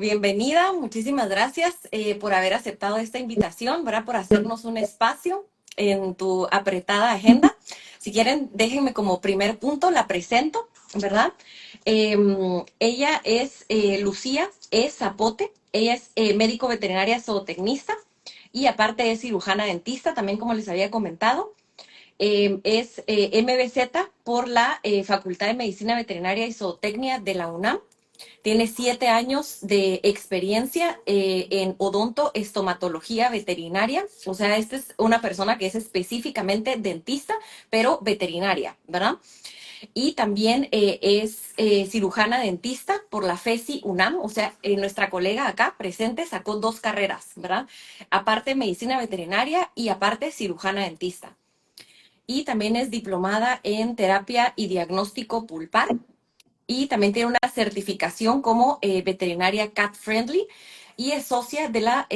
Bienvenida, muchísimas gracias por haber aceptado esta invitación, ¿verdad? Por hacernos un espacio en tu apretada agenda. Si quieren, déjenme como primer punto, la presento, ¿verdad? Ella es Lucía E. Zapote, ella es médico veterinaria zootecnista y aparte es cirujana dentista, también como les había comentado. Es MBZ por la Facultad de Medicina Veterinaria y Zootecnia de la UNAM. Tiene 7 años de experiencia en odontoestomatología veterinaria. O sea, esta es una persona que es específicamente dentista, pero veterinaria, ¿verdad? Y también es cirujana dentista por la FESI UNAM. O sea, nuestra colega acá presente sacó 2 carreras, ¿verdad? Aparte medicina veterinaria y aparte cirujana dentista. Y también es diplomada en terapia y diagnóstico pulpar y también tiene una certificación como veterinaria cat friendly y es socia de la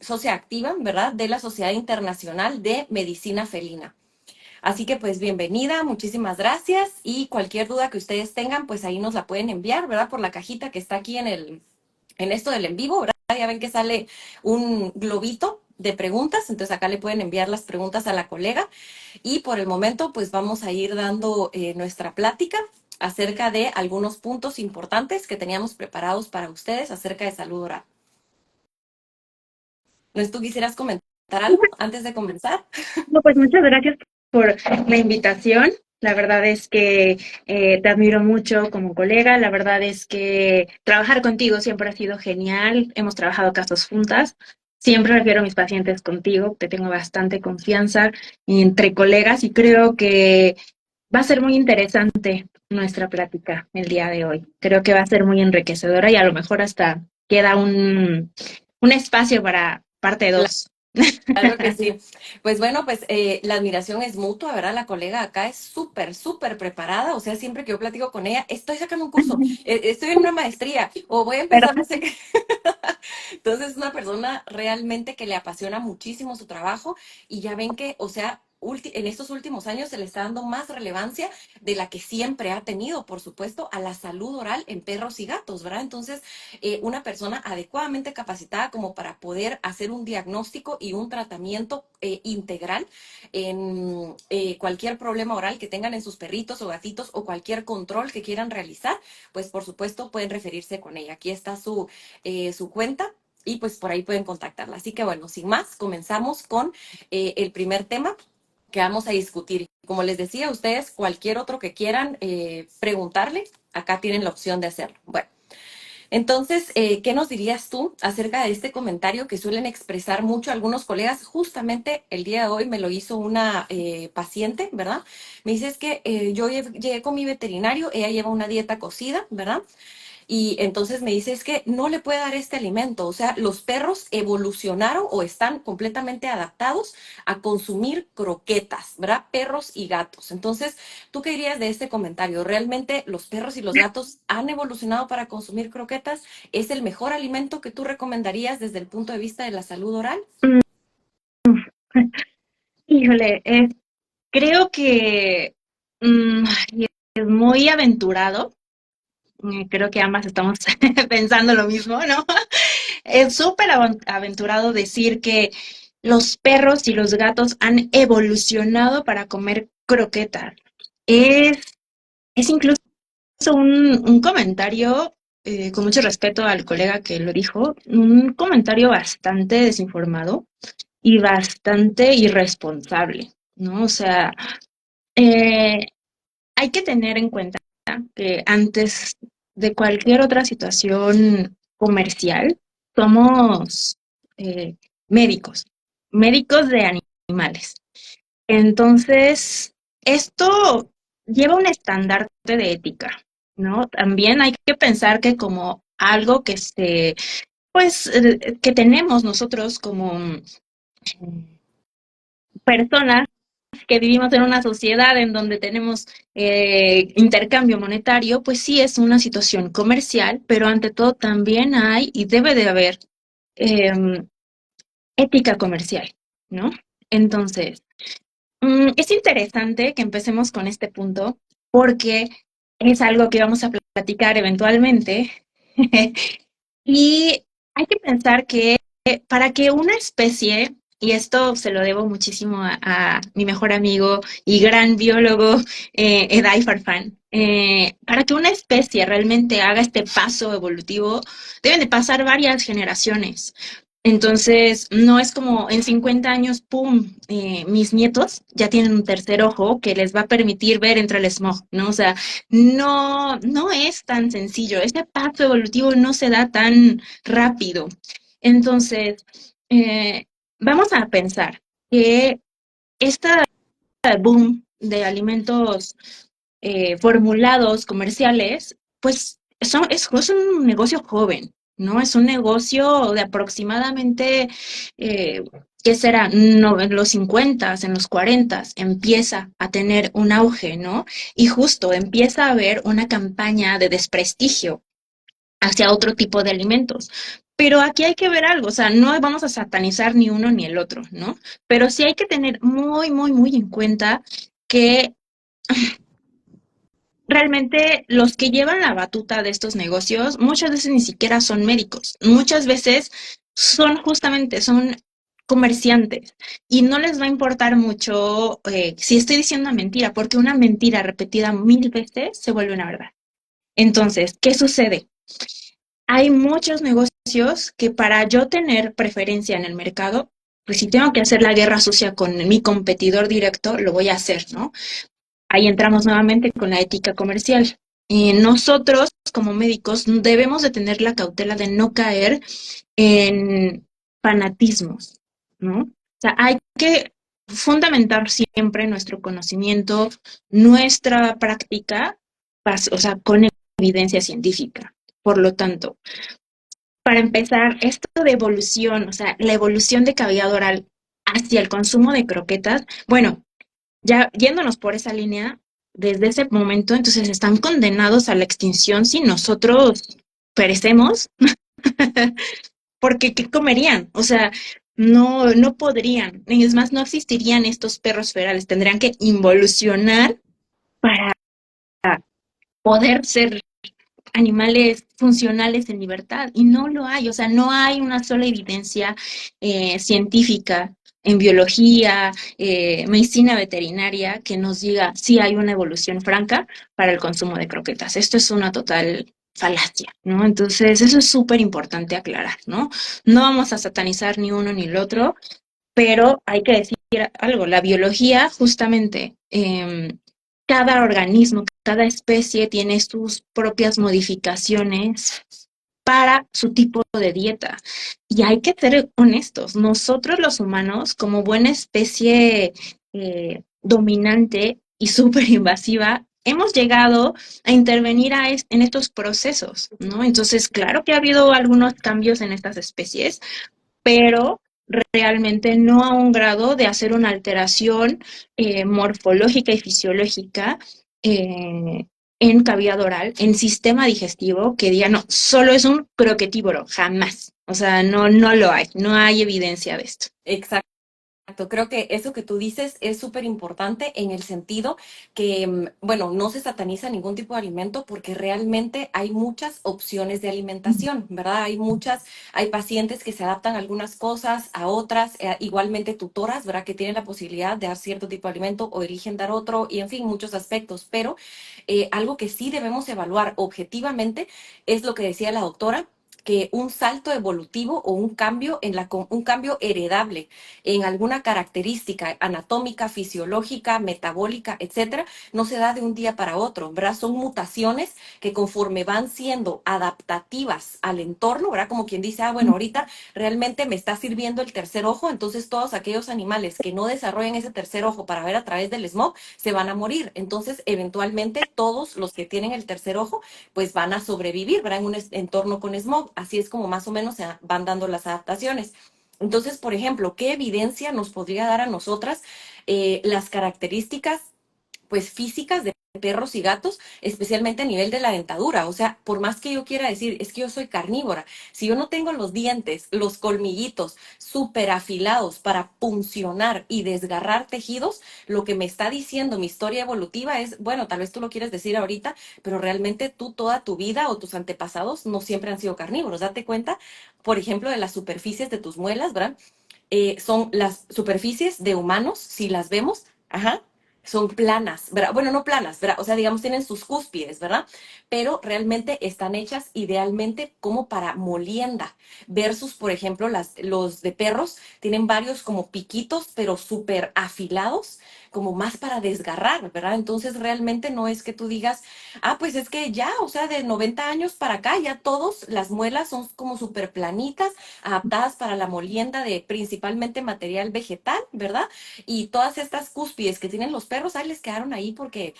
socia activa, ¿verdad? De la Sociedad Internacional de Medicina Felina. Así que pues bienvenida, muchísimas gracias y cualquier duda que ustedes tengan, pues ahí nos la pueden enviar, ¿verdad? Por la cajita que está aquí en esto del en vivo, ¿verdad? Ya ven que sale un globito de preguntas, entonces acá le pueden enviar las preguntas a la colega y por el momento pues vamos a ir dando nuestra plática acerca de algunos puntos importantes que teníamos preparados para ustedes acerca de salud oral. ¿No es tú quisieras comentar algo antes de comenzar? No, pues muchas gracias por la invitación. La verdad es que te admiro mucho como colega. La verdad es que trabajar contigo siempre ha sido genial. Hemos trabajado casos juntas. Siempre refiero a mis pacientes contigo. Te tengo bastante confianza entre colegas y creo que va a ser muy interesante nuestra plática el día de hoy. Creo que va a ser muy enriquecedora y a lo mejor hasta queda un espacio para parte 2. Claro que sí. Pues bueno, pues la admiración es mutua, ¿verdad? La colega acá es súper, súper preparada. O sea, siempre que yo platico con ella, estoy sacando un curso, estoy en una maestría o voy a empezar no sé qué. Entonces, es una persona realmente que le apasiona muchísimo su trabajo y ya ven que, o sea, en estos últimos años se le está dando más relevancia de la que siempre ha tenido, por supuesto, a la salud oral en perros y gatos, ¿verdad? Entonces, una persona adecuadamente capacitada como para poder hacer un diagnóstico y un tratamiento integral en cualquier problema oral que tengan en sus perritos o gatitos o cualquier control que quieran realizar, pues por supuesto pueden referirse con ella. Aquí está su cuenta y pues por ahí pueden contactarla. Así que bueno, sin más, comenzamos con el primer tema que vamos a discutir. Como les decía, ustedes cualquier otro que quieran preguntarle, acá tienen la opción de hacerlo. Bueno, entonces, ¿qué nos dirías tú acerca de este comentario que suelen expresar mucho algunos colegas? Justamente el día de hoy me lo hizo una paciente, ¿verdad? Me dice es que yo llegué con mi veterinario, ella lleva una dieta cocida, ¿verdad? Y entonces me dice, es que no le puede dar este alimento. O sea, los perros evolucionaron o están completamente adaptados a consumir croquetas, ¿verdad? Perros y gatos. Entonces, ¿tú qué dirías de este comentario? ¿Realmente los perros y los gatos han evolucionado para consumir croquetas? ¿Es el mejor alimento que tú recomendarías desde el punto de vista de la salud oral? Híjole, creo que mm, es muy aventurado. Creo que ambas estamos pensando lo mismo, ¿no? Es súper aventurado decir que los perros y los gatos han evolucionado para comer croquetas. Es, es incluso un comentario, con mucho respeto al colega que lo dijo, un comentario bastante desinformado y bastante irresponsable, ¿no? O sea, eh, hay que tener en cuenta que antes de cualquier otra situación comercial, somos eh, médicos, médicos de animales. Entonces, esto lleva un estandarte de ética, ¿no? También hay que pensar que como algo que tenemos nosotros como personas que vivimos en una sociedad en donde tenemos intercambio monetario, pues sí es una situación comercial, pero ante todo también hay y debe de haber eh, ética comercial, ¿no? Entonces, es interesante que empecemos con este punto porque es algo que vamos a platicar eventualmente Y hay que pensar que para que una especie, y esto se lo debo muchísimo a mi mejor amigo y gran biólogo, Eday Farfán, para que una especie realmente haga este paso evolutivo, deben de pasar varias generaciones. Entonces, no es como en 50 años, ¡pum!, mis nietos ya tienen un tercer ojo que les va a permitir ver entre el smog, ¿no? O sea, no es tan sencillo. Ese paso evolutivo no se da tan rápido. Entonces, eh, vamos a pensar que esta boom de alimentos formulados comerciales, pues es un negocio joven, ¿no? Es un negocio de aproximadamente, eh, ¿qué será? No, en los 50, en los 40, empieza a tener un auge, ¿no? Y justo empieza a haber una campaña de desprestigio hacia otro tipo de alimentos. Pero aquí hay que ver algo, o sea, no vamos a satanizar ni uno ni el otro, ¿no? Pero sí hay que tener muy, muy, muy en cuenta que realmente los que llevan la batuta de estos negocios muchas veces ni siquiera son médicos, muchas veces son justamente, son comerciantes y no les va a importar mucho si estoy diciendo una mentira, porque una mentira repetida 1000 veces se vuelve una verdad. Entonces, ¿qué sucede? Hay muchos negocios que para yo tener preferencia en el mercado, pues si tengo que hacer la guerra sucia con mi competidor directo, lo voy a hacer, ¿no? Ahí entramos nuevamente con la ética comercial. Nosotros, como médicos, debemos de tener la cautela de no caer en fanatismos, ¿no? O sea, hay que fundamentar siempre nuestro conocimiento, nuestra práctica, o sea, con evidencia científica. Por lo tanto, para empezar, esto de evolución, o sea, la evolución de cavidad oral hacia el consumo de croquetas, bueno, ya yéndonos por esa línea, desde ese momento, entonces están condenados a la extinción si nosotros perecemos, porque ¿qué comerían? O sea, no podrían. Es más, no existirían estos perros ferales. Tendrían que involucionar para poder ser animales funcionales en libertad y no lo hay, o sea, no hay una sola evidencia científica en biología, medicina veterinaria que nos diga si hay una evolución franca para el consumo de croquetas. Esto es una total falacia, ¿no? Entonces, eso es súper importante aclarar, ¿no? No vamos a satanizar ni uno ni el otro, pero hay que decir algo, la biología justamente, cada organismo, cada especie tiene sus propias modificaciones para su tipo de dieta. Y hay que ser honestos, nosotros los humanos, como buena especie dominante y súper invasiva, hemos llegado a intervenir en estos procesos, ¿no? Entonces, claro que ha habido algunos cambios en estas especies, pero realmente no a un grado de hacer una alteración morfológica y fisiológica eh, en cavidad oral, en sistema digestivo, que diga, no, solo es un croquetívoro, jamás. O sea, no lo hay, no hay evidencia de esto. Exacto. Creo que eso que tú dices es súper importante en el sentido que, bueno, no se sataniza ningún tipo de alimento porque realmente hay muchas opciones de alimentación, ¿verdad? Hay pacientes que se adaptan a algunas cosas, a otras, igualmente tutoras, ¿verdad? Que tienen la posibilidad de dar cierto tipo de alimento o eligen dar otro, y en fin, muchos aspectos. Pero algo que sí debemos evaluar objetivamente es lo que decía la doctora, que un salto evolutivo o un cambio heredable en alguna característica anatómica, fisiológica, metabólica, etcétera, no se da de un día para otro, ¿verdad? Son mutaciones que conforme van siendo adaptativas al entorno, ¿verdad? Como quien dice, bueno, ahorita realmente me está sirviendo el tercer ojo, entonces todos aquellos animales que no desarrollen ese tercer ojo para ver a través del smog se van a morir. Entonces, eventualmente, todos los que tienen el tercer ojo, pues van a sobrevivir, ¿verdad? En un entorno con smog. Así es como más o menos se van dando las adaptaciones. Entonces, por ejemplo, ¿qué evidencia nos podría dar a nosotras las características, pues, físicas de perros y gatos, especialmente a nivel de la dentadura. O sea, por más que yo quiera decir, es que yo soy carnívora, si yo no tengo los dientes, los colmillitos súper afilados para puncionar y desgarrar tejidos, lo que me está diciendo mi historia evolutiva es, bueno, tal vez tú lo quieres decir ahorita, pero realmente tú toda tu vida o tus antepasados no siempre han sido carnívoros. Date cuenta, por ejemplo, de las superficies de tus muelas, ¿verdad? Son las superficies de humanos, si las vemos, ajá, son planas, ¿verdad? Bueno, no planas, ¿verdad? O sea, digamos, tienen sus cúspides, ¿verdad? Pero realmente están hechas idealmente como para molienda, versus, por ejemplo, los de perros tienen varios como piquitos, pero súper afilados, como más para desgarrar, ¿verdad? Entonces, realmente no es que tú digas, ah, pues es que ya, o sea, de 90 años para acá, ya todos las muelas son como súper planitas, adaptadas para la molienda de principalmente material vegetal, ¿verdad? Y todas estas cúspides que tienen los perros, ahí les quedaron ahí porque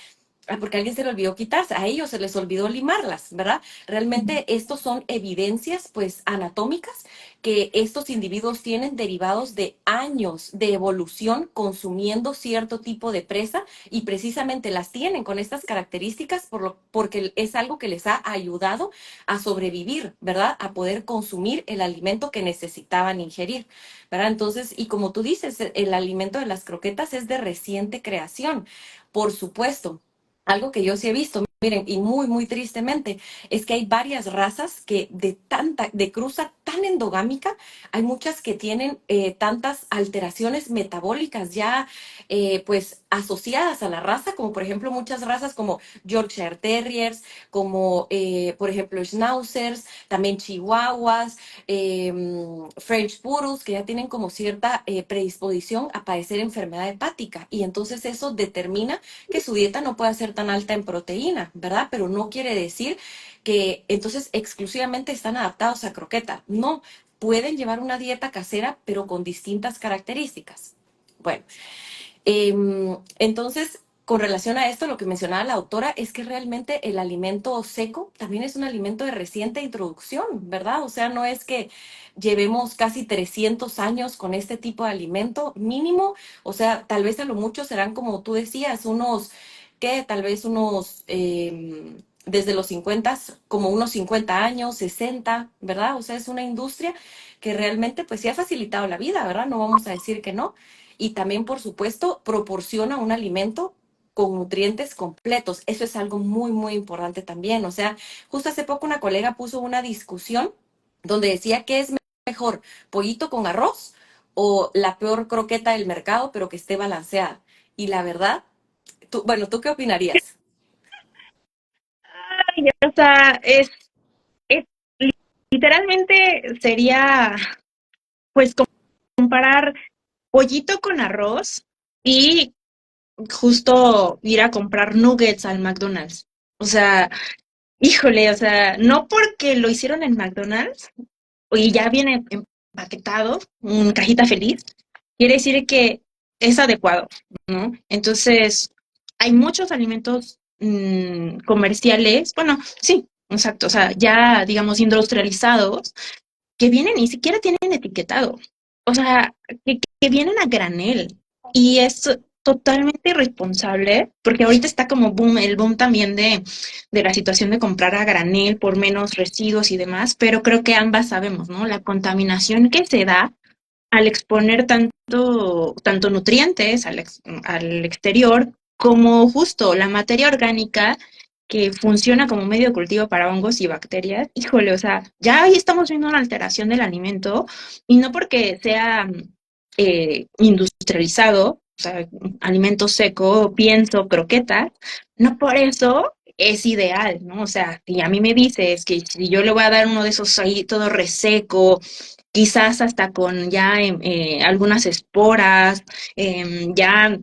a alguien se le olvidó quitarse, a ellos se les olvidó limarlas, ¿verdad? Realmente estos son evidencias, pues, anatómicas que estos individuos tienen derivados de años de evolución consumiendo cierto tipo de presa y precisamente las tienen con estas características porque es algo que les ha ayudado a sobrevivir, ¿verdad? A poder consumir el alimento que necesitaban ingerir, ¿verdad? Entonces, y como tú dices, el alimento de las croquetas es de reciente creación, por supuesto. Algo que yo sí he visto, miren, y muy, muy tristemente, es que hay varias razas que de cruza tan endogámica, hay muchas que tienen tantas alteraciones metabólicas ya, pues, asociadas a la raza, como por ejemplo muchas razas como Yorkshire Terriers, como por ejemplo Schnauzers, también Chihuahuas, French Poodles, que ya tienen como cierta predisposición a padecer enfermedad hepática. Y entonces eso determina que su dieta no pueda ser tan alta en proteína, ¿verdad? Pero no quiere decir que entonces exclusivamente están adaptados a croqueta. No, pueden llevar una dieta casera, pero con distintas características. Bueno, entonces, con relación a esto, lo que mencionaba la autora es que realmente el alimento seco también es un alimento de reciente introducción, ¿verdad? O sea, no es que llevemos casi 300 años con este tipo de alimento mínimo, o sea, tal vez a lo mucho serán como tú decías, unos, ¿qué? Tal vez unos, desde los 50, como unos 50 años, 60, ¿verdad? O sea, es una industria que realmente pues sí ha facilitado la vida, ¿verdad? No vamos a decir que no y también, por supuesto, proporciona un alimento con nutrientes completos. Eso es algo muy, muy importante también. O sea, justo hace poco una colega puso una discusión donde decía que es mejor, pollito con arroz o la peor croqueta del mercado, pero que esté balanceada. Y la verdad, bueno, ¿tú qué opinarías? Ay, o sea, es literalmente sería pues comparar pollito con arroz y justo ir a comprar nuggets al McDonald's. O sea, híjole, o sea, no porque lo hicieron en McDonald's y ya viene empaquetado, un cajita feliz, quiere decir que es adecuado, ¿no? Entonces, hay muchos alimentos comerciales, bueno, sí, exacto, o sea, ya digamos industrializados, que vienen ni siquiera tienen etiquetado, o sea, que vienen a granel y es totalmente irresponsable porque ahorita está como boom, el boom también de la situación de comprar a granel por menos residuos y demás, pero creo que ambas sabemos, ¿no? La contaminación que se da al exponer tanto nutrientes al exterior como justo la materia orgánica que funciona como medio de cultivo para hongos y bacterias, híjole, o sea, ya ahí estamos viendo una alteración del alimento y no porque sea industrializado, o sea, alimento seco, pienso, croquetas, no por eso es ideal, ¿no? O sea, si a mí me dices que si yo le voy a dar uno de esos ahí todo reseco, quizás hasta con ya algunas esporas, ya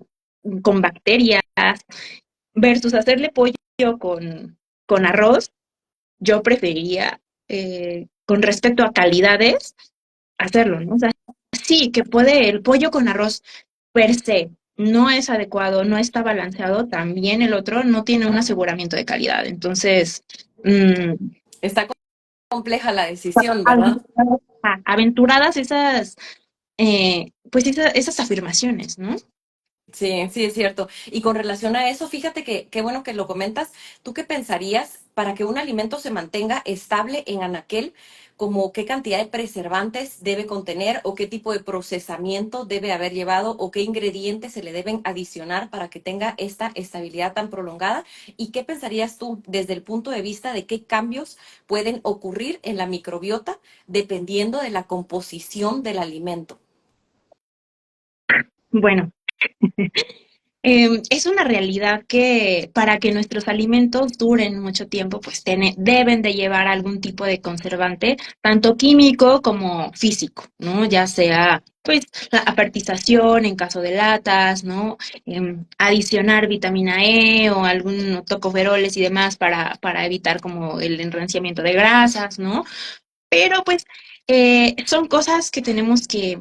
con bacterias, versus hacerle pollo con arroz, yo preferiría, con respecto a calidades, hacerlo, ¿no? O sea, sí, que puede el pollo con arroz per se no es adecuado, no está balanceado, también el otro no tiene un aseguramiento de calidad. Entonces, mmm, Está compleja la decisión, ¿verdad? aventuradas esas, pues esas afirmaciones, ¿no? Sí, sí, es cierto. Y con relación a eso, fíjate que qué bueno que lo comentas. ¿Tú qué pensarías para que un alimento se mantenga estable en anaquel? Como qué cantidad de preservantes debe contener o qué tipo de procesamiento debe haber llevado o qué ingredientes se le deben adicionar para que tenga esta estabilidad tan prolongada. ¿Y qué pensarías tú desde el punto de vista de qué cambios pueden ocurrir en la microbiota dependiendo de la composición del alimento? Bueno, es una realidad que para que nuestros alimentos duren mucho tiempo, pues deben de llevar algún tipo de conservante, tanto químico como físico, ¿no? Ya sea, pues, la apertización en caso de latas, ¿no? Adicionar vitamina E o algún tocoferoles y demás para evitar como el enranciamiento de grasas, ¿no? Pero pues son cosas que tenemos que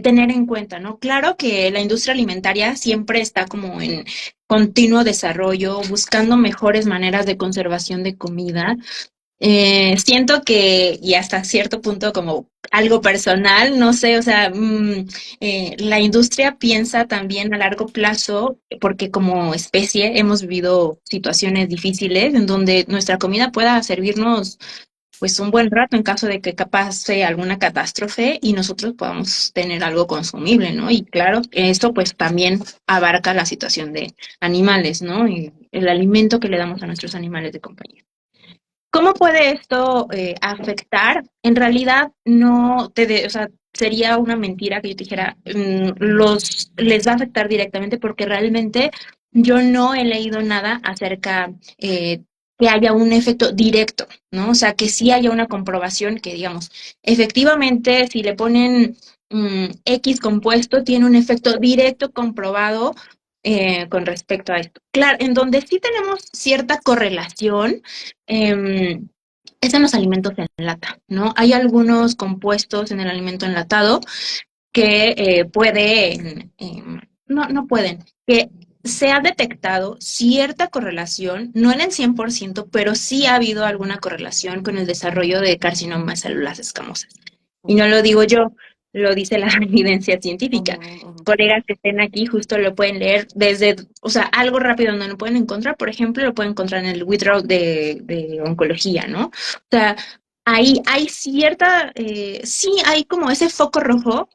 tener en cuenta, ¿no? Claro que la industria alimentaria siempre está como en continuo desarrollo, buscando mejores maneras de conservación de comida. Siento que, y hasta cierto punto como algo personal, no sé, o sea, la industria piensa también a largo plazo, porque como especie hemos vivido situaciones difíciles en donde nuestra comida pueda servirnos pues un buen rato en caso de que capaz sea alguna catástrofe y nosotros podamos tener algo consumible, ¿no? Y claro, esto pues también abarca la situación de animales, ¿no? Y el alimento que le damos a nuestros animales de compañía. ¿Cómo puede esto afectar? En realidad no o sea, sería una mentira que yo te dijera, les va a afectar directamente porque realmente yo no he leído nada acerca que haya un efecto directo, ¿no? O sea, que sí haya una comprobación que, digamos, efectivamente, si le ponen X compuesto, tiene un efecto directo comprobado con respecto a esto. Claro, en donde sí tenemos cierta correlación es en los alimentos en lata, ¿no? Hay algunos compuestos en el alimento enlatado que pueden, no pueden, que se ha detectado cierta correlación, no en el 100%, pero sí ha habido alguna correlación con el desarrollo de carcinoma de células escamosas. Y no lo digo yo, lo dice la evidencia Ujú, científica. ujú. Colegas que estén aquí justo lo pueden leer desde, o sea, algo rápido donde lo pueden encontrar, por ejemplo, lo pueden encontrar en el Withrow de oncología, ¿no? O sea, ahí hay cierta, sí hay como ese foco rojo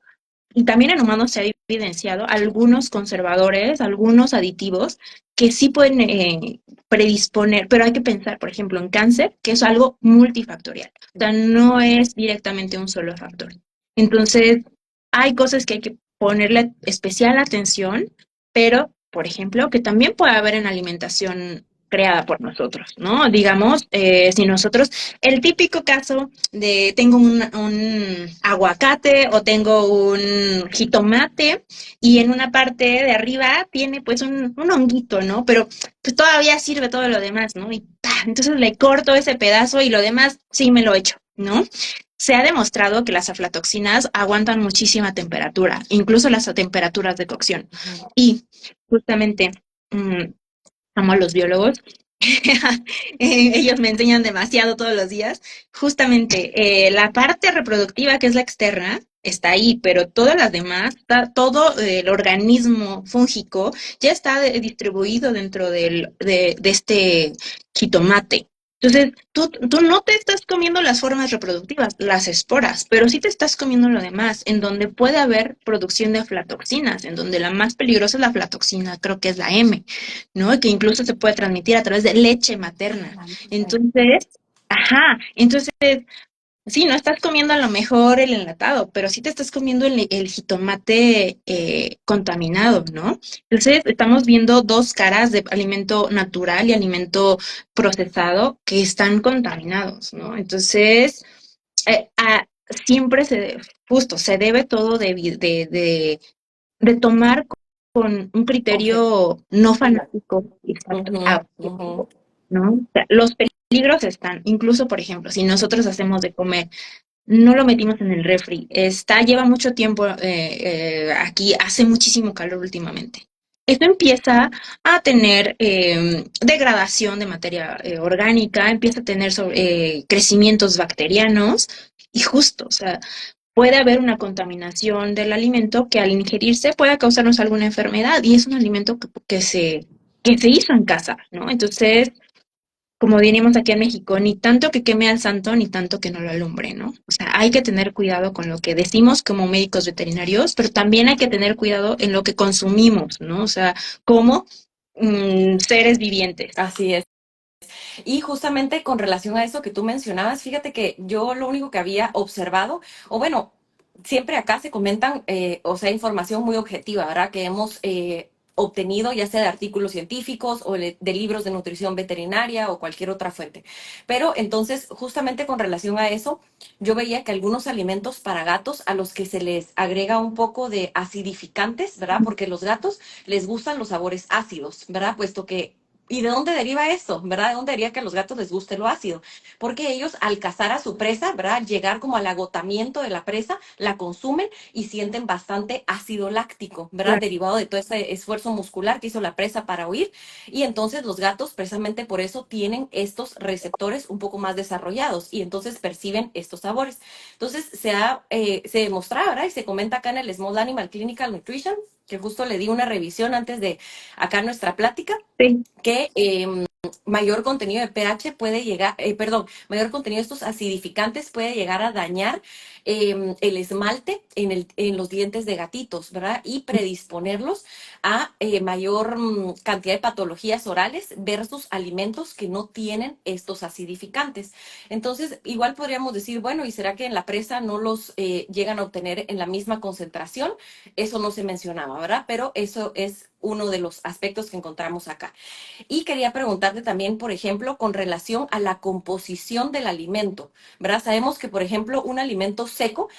y también en humanos se ha evidenciado algunos conservadores, algunos aditivos que sí pueden predisponer, pero hay que pensar, por ejemplo, en cáncer, que es algo multifactorial. O sea, no es directamente un solo factor. Entonces, hay cosas que hay que ponerle especial atención, pero, por ejemplo, que también puede haber en alimentación creada por nosotros, ¿no? Digamos, si nosotros, el típico caso de tengo un aguacate o tengo un jitomate y en una parte de arriba tiene pues un honguito, ¿no? Pero pues todavía sirve todo lo demás, ¿no? Y entonces le corto ese pedazo y lo demás sí me lo echo, ¿no? Se ha demostrado que las aflatoxinas aguantan muchísima temperatura, incluso las temperaturas de cocción. Ujú. Y justamente, mmm, amo a los biólogos, ellos me enseñan demasiado todos los días. Justamente la parte reproductiva, que es la externa, está ahí, pero todas las demás, todo el organismo fúngico ya está distribuido dentro de este jitomate. Entonces, tú no te estás comiendo las formas reproductivas, las esporas, pero sí te estás comiendo lo demás, en donde puede haber producción de aflatoxinas, en donde la más peligrosa es la aflatoxina, creo que es la M, ¿no? Que incluso se puede transmitir a través de leche materna. Entonces, ajá, entonces, sí, no estás comiendo a lo mejor el enlatado, pero sí te estás comiendo el jitomate contaminado, ¿no? Entonces, estamos viendo dos caras de alimento natural y alimento procesado que están contaminados, ¿no? Entonces, eh, a- siempre justo, se debe todo de tomar con un criterio no Objetivo. fanático, exacto, Ujú, ujú. objetivo, ¿no? O sea, los peligros están, incluso, por ejemplo, si nosotros hacemos de comer, no lo metimos en el refri, lleva mucho tiempo aquí, hace muchísimo calor últimamente. Esto empieza a tener degradación de materia orgánica, empieza a tener crecimientos bacterianos y justo, o sea, puede haber una contaminación del alimento que al ingerirse pueda causarnos alguna enfermedad y es un alimento que se hizo en casa, ¿no? Entonces, como diríamos aquí en México, ni tanto que queme al santo, ni tanto que no lo alumbre, ¿no? O sea, hay que tener cuidado con lo que decimos como médicos veterinarios, pero también hay que tener cuidado en lo que consumimos, ¿no? O sea, como seres vivientes. Así es. Y justamente con relación a eso que tú mencionabas, fíjate que yo lo único que había observado, o bueno, siempre acá se comentan, o sea, información muy objetiva, ¿verdad? Que hemos obtenido ya sea de artículos científicos o de libros de nutrición veterinaria o cualquier otra fuente. Pero entonces, justamente con relación a eso, yo veía que algunos alimentos para gatos a los que se les agrega un poco de acidificantes, ¿verdad? Porque los gatos les gustan los sabores ácidos, ¿verdad? Puesto que ¿y de dónde deriva eso? ¿Verdad? ¿De dónde deriva que a los gatos les guste lo ácido? Porque ellos al cazar a su presa, ¿verdad? Llegar como al agotamiento de la presa, la consumen y sienten bastante ácido láctico, ¿verdad? Claro. Derivado de todo ese esfuerzo muscular que hizo la presa para huir. Y entonces los gatos, precisamente por eso, tienen estos receptores un poco más desarrollados y entonces perciben estos sabores. Entonces se demostraba, ¿verdad? Y se comenta acá en el Small Animal Clinical Nutrition, que justo le di una revisión antes de acá nuestra plática Sí. que mayor contenido de pH puede llegar, perdón, mayor contenido de estos acidificantes puede llegar a dañar el esmalte en los dientes de gatitos, ¿verdad? Y predisponerlos a mayor cantidad de patologías orales versus alimentos que no tienen estos acidificantes. Entonces, igual podríamos decir, bueno, ¿y será que en la presa no los llegan a obtener en la misma concentración? Eso no se mencionaba, ¿verdad? Pero eso es uno de los aspectos que encontramos acá. Y quería preguntarte también, por ejemplo, con relación a la composición del alimento, ¿verdad? Sabemos que, por ejemplo, un alimento seco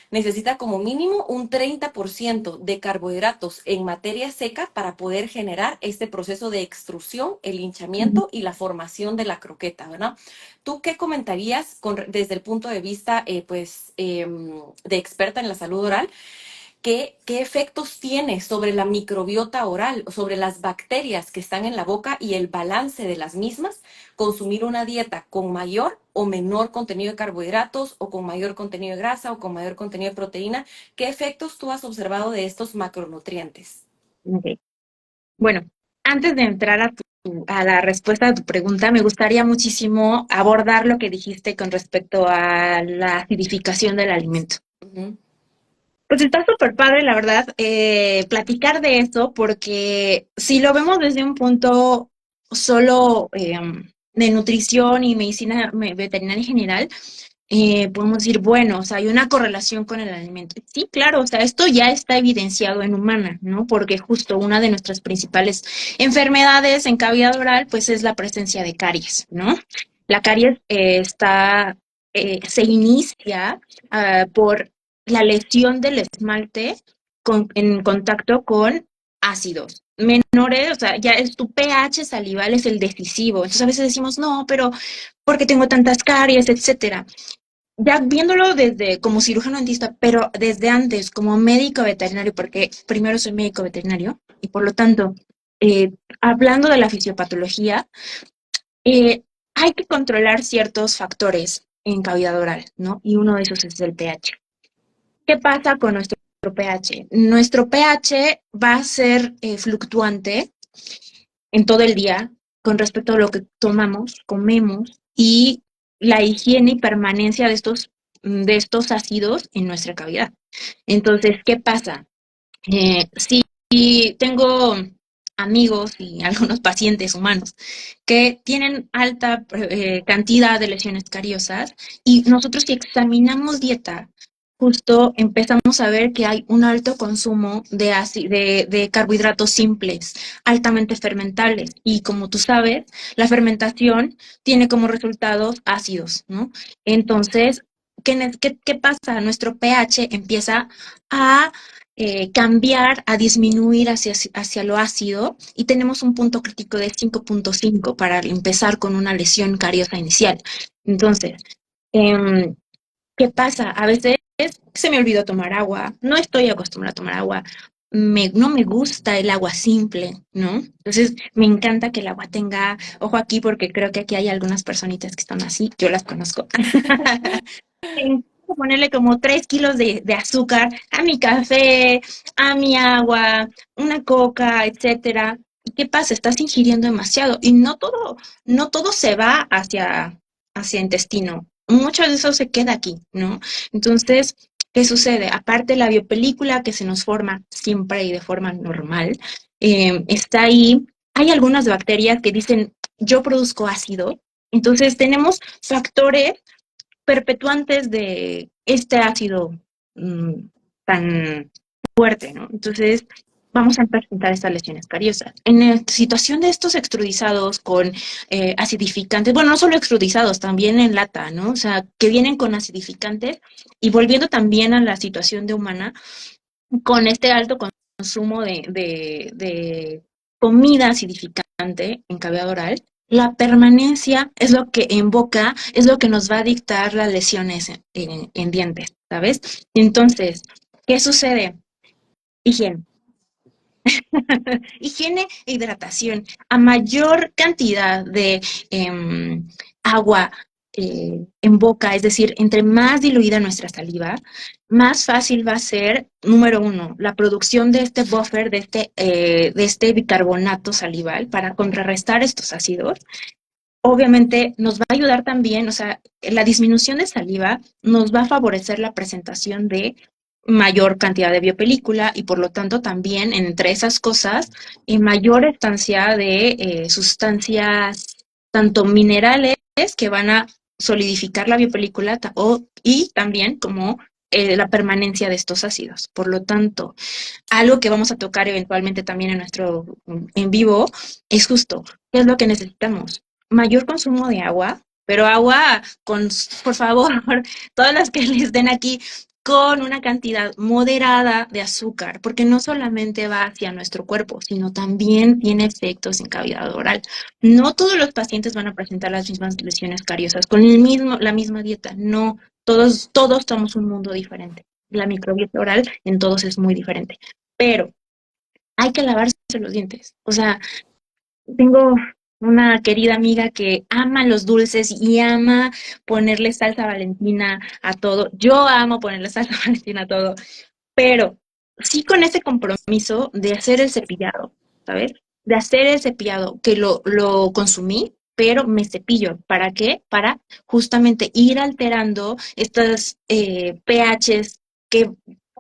necesita como mínimo un 30% de carbohidratos en materia seca para poder generar este proceso de extrusión, el hinchamiento y la formación de la croqueta, ¿verdad? ¿Tú qué comentarías desde el punto de vista, de experta en la salud oral? ¿Qué efectos tiene sobre la microbiota oral, sobre las bacterias que están en la boca y el balance de las mismas? Consumir una dieta con mayor o menor contenido de carbohidratos o con mayor contenido de grasa o con mayor contenido de proteína. ¿Qué efectos tú has observado de estos macronutrientes? Ok. Bueno, antes de entrar a la respuesta a tu pregunta, me gustaría muchísimo abordar lo que dijiste con respecto a la acidificación del alimento. Ujú, Pues está súper padre, la verdad, platicar de eso, porque si lo vemos desde un punto solo de nutrición y medicina veterinaria en general, podemos decir, bueno, o sea, hay una correlación con el alimento. Sí, claro, o sea, esto ya está evidenciado en humana, ¿no? Porque justo una de nuestras principales enfermedades en cavidad oral, pues es la presencia de caries, ¿no? La caries se inicia por la lesión del esmalte en contacto con ácidos menores, o sea, ya es tu pH salival es el decisivo. Entonces a veces decimos, no, pero ¿por qué tengo tantas caries, etcétera? Ya viéndolo desde como cirujano dentista, pero desde antes como médico veterinario, porque primero soy médico veterinario y por lo tanto, eh, hablando de la fisiopatología, eh, hay que controlar ciertos factores en cavidad oral, ¿no? Y uno de esos es el pH. ¿Qué pasa con nuestro pH? Nuestro pH va a ser fluctuante en todo el día con respecto a lo que tomamos, comemos y la higiene y permanencia de estos ácidos en nuestra cavidad. Entonces, ¿qué pasa? Si tengo amigos y algunos pacientes humanos que tienen alta cantidad de lesiones cariosas y nosotros si examinamos dieta, justo empezamos a ver que hay un alto consumo de carbohidratos simples, altamente fermentables. Y como tú sabes, la fermentación tiene como resultados ácidos, ¿no? Entonces, ¿qué pasa? Nuestro pH empieza a cambiar, a disminuir hacia lo ácido y tenemos un punto crítico de 5.5 para empezar con una lesión cariosa inicial. Entonces, eh, ¿qué pasa? A veces se me olvidó tomar agua, no estoy acostumbrada a tomar agua, no me gusta el agua simple, ¿no? Entonces, me encanta que el agua tenga, ojo aquí porque creo que aquí hay algunas personitas que están así, yo las conozco. a ponerle como 3 kilos de azúcar a mi café, a mi agua, una coca, etcétera. ¿Y qué pasa? Estás ingiriendo demasiado y no todo se va hacia intestino. Mucho de eso se queda aquí, ¿no? Entonces, ¿qué sucede? Aparte la biopelícula que se nos forma siempre y de forma normal, está ahí. Hay algunas bacterias que dicen, yo produzco ácido. Entonces tenemos factores perpetuantes de este ácido mmm, tan fuerte, ¿no? Entonces vamos a presentar estas lesiones cariosas. En la situación de estos extrudizados con acidificantes, bueno, no solo extrudizados, también en lata, ¿no? O sea, que vienen con acidificantes y volviendo también a la situación de humana, con este alto consumo de comida acidificante en cavidad oral, la permanencia es lo que en boca, es lo que nos va a dictar las lesiones en dientes, ¿sabes? Entonces, ¿qué sucede? Higiene. Higiene e hidratación. A mayor cantidad de agua en boca, es decir, entre más diluida nuestra saliva, más fácil va a ser, número uno, la producción de este buffer, de este bicarbonato salival para contrarrestar estos ácidos. Obviamente nos va a ayudar también, o sea, la disminución de saliva nos va a favorecer la presentación de mayor cantidad de biopelícula y por lo tanto también entre esas cosas mayor estancia de sustancias tanto minerales que van a solidificar la biopelícula y también como la permanencia de estos ácidos. Por lo tanto, algo que vamos a tocar eventualmente también en nuestro en vivo es justo, ¿qué es lo que necesitamos? Mayor consumo de agua, pero agua con, por favor, todas las que les den aquí, con una cantidad moderada de azúcar, porque no solamente va hacia nuestro cuerpo, sino también tiene efectos en cavidad oral. No todos los pacientes van a presentar las mismas lesiones cariosas con la misma dieta, no, todos somos un mundo diferente. La microbiota oral en todos es muy diferente, pero hay que lavarse los dientes. O sea, tengo una querida amiga que ama los dulces y ama ponerle salsa Valentina a todo. Yo amo ponerle salsa Valentina a todo, pero sí con ese compromiso de hacer el cepillado, ¿sabes? De hacer el cepillado, que lo consumí, pero me cepillo. ¿Para qué? Para justamente ir alterando estos pHs que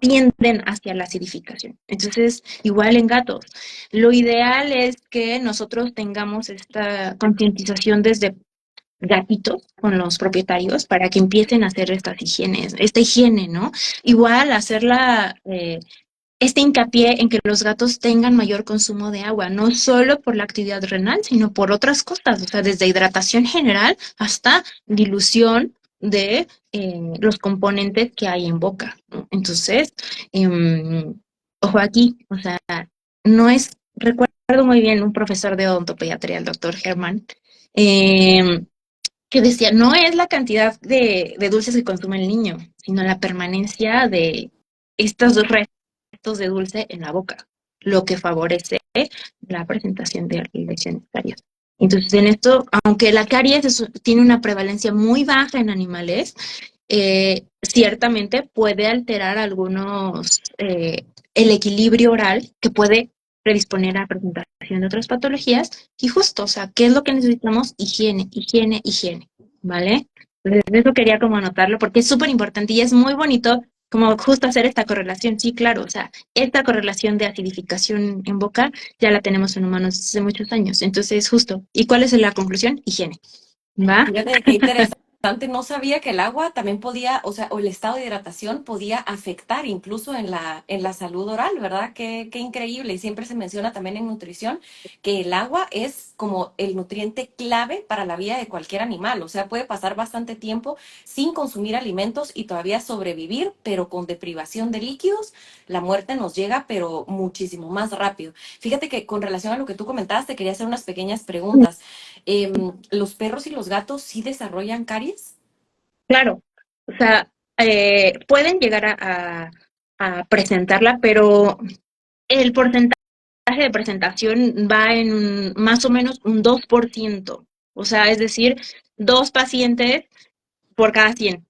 tienden hacia la acidificación. Entonces, igual en gatos. Lo ideal es que nosotros tengamos esta concientización desde gatitos con los propietarios para que empiecen a hacer esta higiene, ¿no? Igual hacerla, este hincapié en que los gatos tengan mayor consumo de agua, no solo por la actividad renal, sino por otras cosas, o sea, desde hidratación general hasta dilución de los componentes que hay en boca, ¿no? Entonces, ojo aquí, o sea, no es, recuerdo muy bien un profesor de odontopediatría, el doctor Germán, que decía, no es la cantidad de dulces que consume el niño, sino la permanencia de estos restos de dulce en la boca, lo que favorece la presentación de lesiones cariosas. Entonces, en esto, aunque la caries tiene una prevalencia muy baja en animales, ciertamente puede alterar el equilibrio oral que puede predisponer a presentación de otras patologías y justo, o sea, ¿qué es lo que necesitamos? Higiene, higiene, higiene, ¿vale? Entonces, eso quería como anotarlo porque es súper importante y es muy bonito como justo hacer esta correlación. Sí, claro, o sea, esta correlación de acidificación en boca ya la tenemos en humanos hace muchos años. Entonces, justo, ¿y cuál es la conclusión? Higiene, ¿va? Fíjate qué interesante. No sabía que el agua también podía, o sea, o el estado de hidratación podía afectar incluso en la salud oral, ¿verdad? Qué increíble. Y siempre se menciona también en nutrición que el agua es como el nutriente clave para la vida de cualquier animal. O sea, puede pasar bastante tiempo sin consumir alimentos y todavía sobrevivir, pero con deprivación de líquidos, la muerte nos llega, pero muchísimo más rápido. Fíjate que con relación a lo que tú comentabas, te quería hacer unas pequeñas preguntas. ¿Los perros y los gatos sí desarrollan caries? Claro, o sea, pueden llegar a presentarla, pero el porcentaje de presentación va en más o menos un 2%. O sea, es decir, 2 pacientes por cada 100.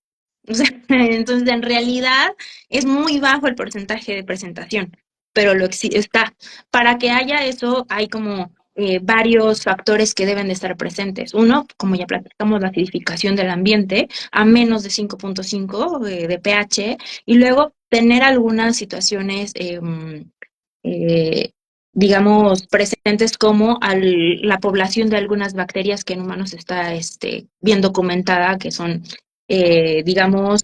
O sea, entonces, en realidad es muy bajo el porcentaje de presentación, pero está. Para que haya eso, hay como varios factores que deben de estar presentes. Uno, como ya platicamos, la acidificación del ambiente a menos de 5.5 de pH, y luego tener algunas situaciones eh, digamos, presentes como la población de algunas bacterias que en humanos está bien documentada, que son, digamos,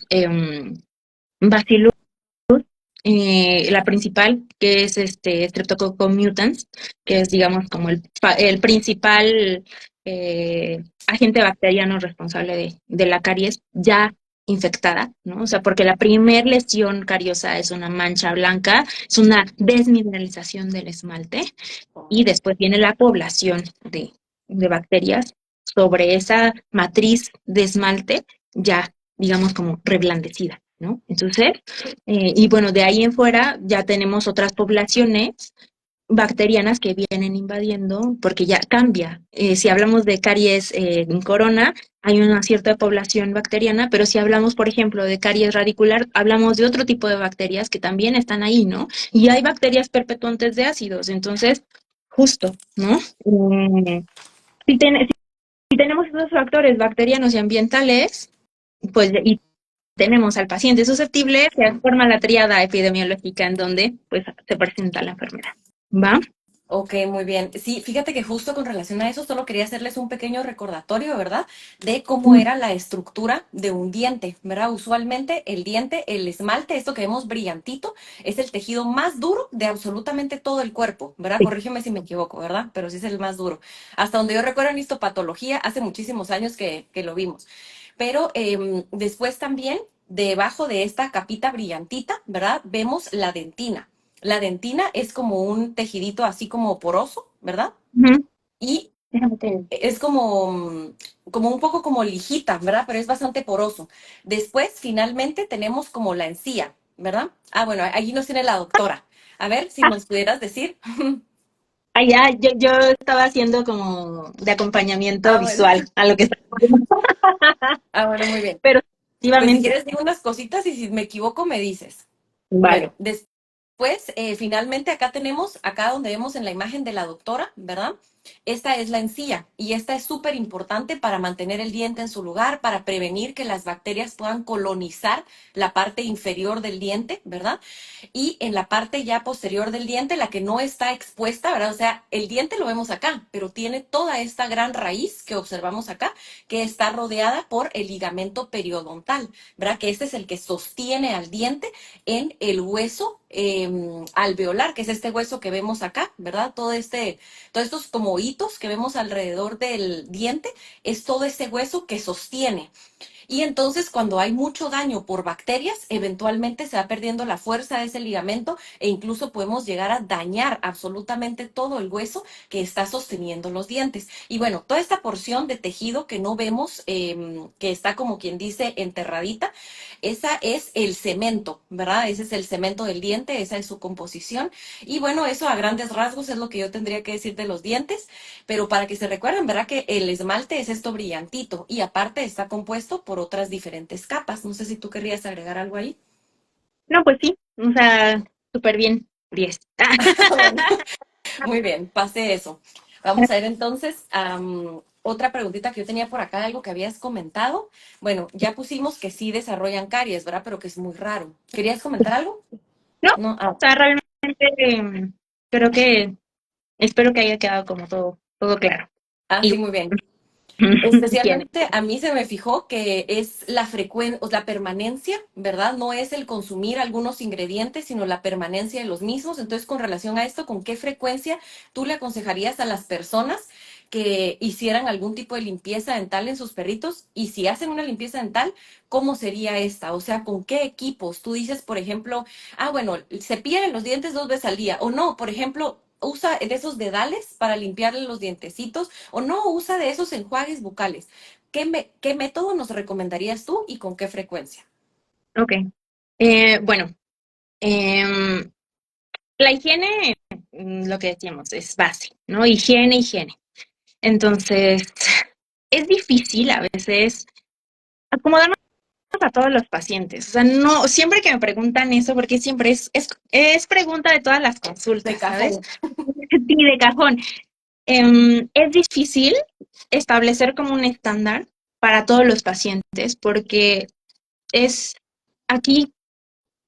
Bacillus, la principal, que es Streptococcus mutans, que es, digamos, como el principal agente bacteriano responsable de la caries ya infectada, ¿no? O sea, porque la primer lesión cariosa es una mancha blanca, es una desmineralización del esmalte, y después viene la población de bacterias sobre esa matriz de esmalte ya, digamos, como reblandecida, ¿no? Entonces, y bueno, de ahí en fuera ya tenemos otras poblaciones bacterianas que vienen invadiendo, porque ya cambia. Si hablamos de caries en corona, hay una cierta población bacteriana, pero si hablamos, por ejemplo, de caries radicular, hablamos de otro tipo de bacterias que también están ahí, ¿no? Y hay bacterias perpetuantes de ácidos, entonces, justo, ¿no? Si, si tenemos esos factores bacterianos y ambientales, pues, y tenemos al paciente susceptible, se forma la tríada epidemiológica en donde, pues, se presenta la enfermedad, ¿va? Ok, muy bien. Sí, fíjate que justo con relación a eso, solo quería hacerles un pequeño recordatorio, ¿verdad? De cómo era la estructura de un diente, ¿verdad? Usualmente el diente, el esmalte, esto que vemos brillantito, es el tejido más duro de absolutamente todo el cuerpo, ¿verdad? Sí. Corrígeme si me equivoco, ¿verdad? Pero sí es el más duro. Hasta donde yo recuerdo en histopatología, hace muchísimos años que lo vimos. Pero después también, debajo de esta capita brillantita, ¿verdad? Vemos la dentina. La dentina es como un tejidito así como poroso, ¿verdad? Ujú. Y Déjame te- es como, como un poco como lijita, ¿verdad? Pero es bastante poroso. Después, finalmente, tenemos como la encía, ¿verdad? Ah, bueno, allí nos tiene la doctora. A ver si Ah, nos pudieras decir. ya, yo estaba haciendo como de acompañamiento Ah, bueno. visual a lo que está ocurriendo. Ah, bueno, muy bien. Pero Pues si efectivamente, quieres, digo unas cositas y si me equivoco, me dices. vale. Bueno, después, finalmente acá tenemos, acá donde vemos en la imagen de la doctora, ¿verdad? Esta es la encía y esta es súper importante para mantener el diente en su lugar, para prevenir que las bacterias puedan colonizar la parte inferior del diente, ¿verdad? Y en la parte ya posterior del diente, la que no está expuesta, ¿verdad? O sea, el diente lo vemos acá, pero tiene toda esta gran raíz que observamos acá, que está rodeada por el ligamento periodontal, ¿verdad? Que este es el que sostiene al diente en el hueso alveolar, que es este hueso que vemos acá, ¿verdad? Todos estos como hitos que vemos alrededor del diente, es todo ese hueso que sostiene. Y entonces cuando hay mucho daño por bacterias, eventualmente se va perdiendo la fuerza de ese ligamento e incluso podemos llegar a dañar absolutamente todo el hueso que está sosteniendo los dientes. Y bueno, toda esta porción de tejido que no vemos, que está como quien dice enterradita, esa es el cemento, ¿verdad? Ese es el cemento del diente, esa es su composición. Y bueno, eso a grandes rasgos es lo que yo tendría que decir de los dientes. Pero para que se recuerden, ¿verdad? Que el esmalte es esto brillantito y aparte está compuesto por otras diferentes capas. No sé si tú querrías agregar algo ahí. No, pues sí, o sea, súper bien, 10. Bueno, muy bien, pase eso. Vamos a ver entonces otra preguntita que yo tenía por acá, algo que habías comentado. Bueno, ya pusimos que sí desarrollan caries, ¿verdad? Pero que es muy raro. ¿Querías comentar algo? No, No, o sea, realmente creo que, espero que haya quedado como todo claro. sí, Y muy bien. tiene. Especialmente a mí se me fijó que es la frecuencia, o la permanencia, ¿verdad? No es el consumir algunos ingredientes, sino la permanencia de los mismos. Entonces, con relación a esto, ¿con qué frecuencia tú le aconsejarías a las personas que hicieran algún tipo de limpieza dental en sus perritos? Y si hacen una limpieza dental, ¿cómo sería esta? O sea, ¿con qué equipos? Tú dices, por ejemplo, bueno, cepillan los dientes 2 veces al día. O no, por ejemplo, usa de esos dedales para limpiarle los dientecitos o no usa de esos enjuagues bucales. ¿Qué método nos recomendarías tú y con qué frecuencia? Ok. Bueno, em, la higiene, lo que decíamos, es base, ¿no? Higiene, higiene. Entonces, es difícil a veces acomodarnos. a todos los pacientes. O sea, no, siempre que me preguntan eso, porque siempre es pregunta de todas las De consultas, ¿sabes? cajón. Sí, de cajón. Es difícil establecer como un estándar para todos los pacientes, porque es aquí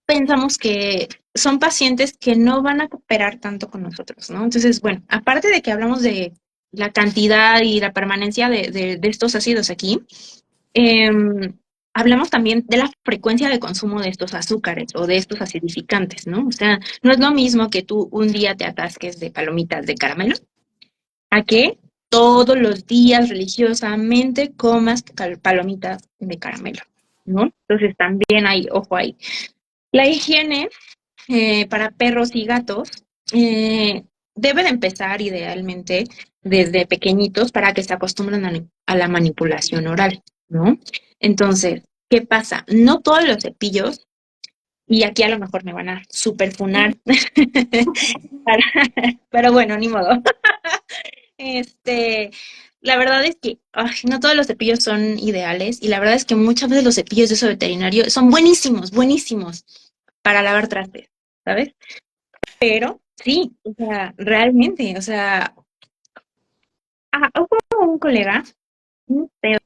pensamos que son pacientes que no van a cooperar tanto con nosotros, ¿no? Entonces, bueno, aparte de que hablamos de la cantidad y la permanencia de estos ácidos aquí, eh, hablamos también de la frecuencia de consumo de estos azúcares o de estos acidificantes, ¿no? O sea, no es lo mismo que tú un día te atasques de palomitas de caramelo a que todos los días religiosamente comas palomitas de caramelo, ¿no? Entonces también hay, ojo ahí. La higiene para perros y gatos eh, debe de empezar idealmente desde pequeñitos para que se acostumbren a la manipulación oral, ¿no? Entonces, ¿qué pasa? No todos los cepillos, y aquí a lo mejor me van a superfunar, pero bueno, ni modo. Este, la verdad es que ay, no todos los cepillos son ideales y la verdad es que muchas veces los cepillos de uso veterinario son buenísimos, buenísimos para lavar trastes, ¿sabes? Pero sí, o sea, realmente, o sea, hubo un colega, pero,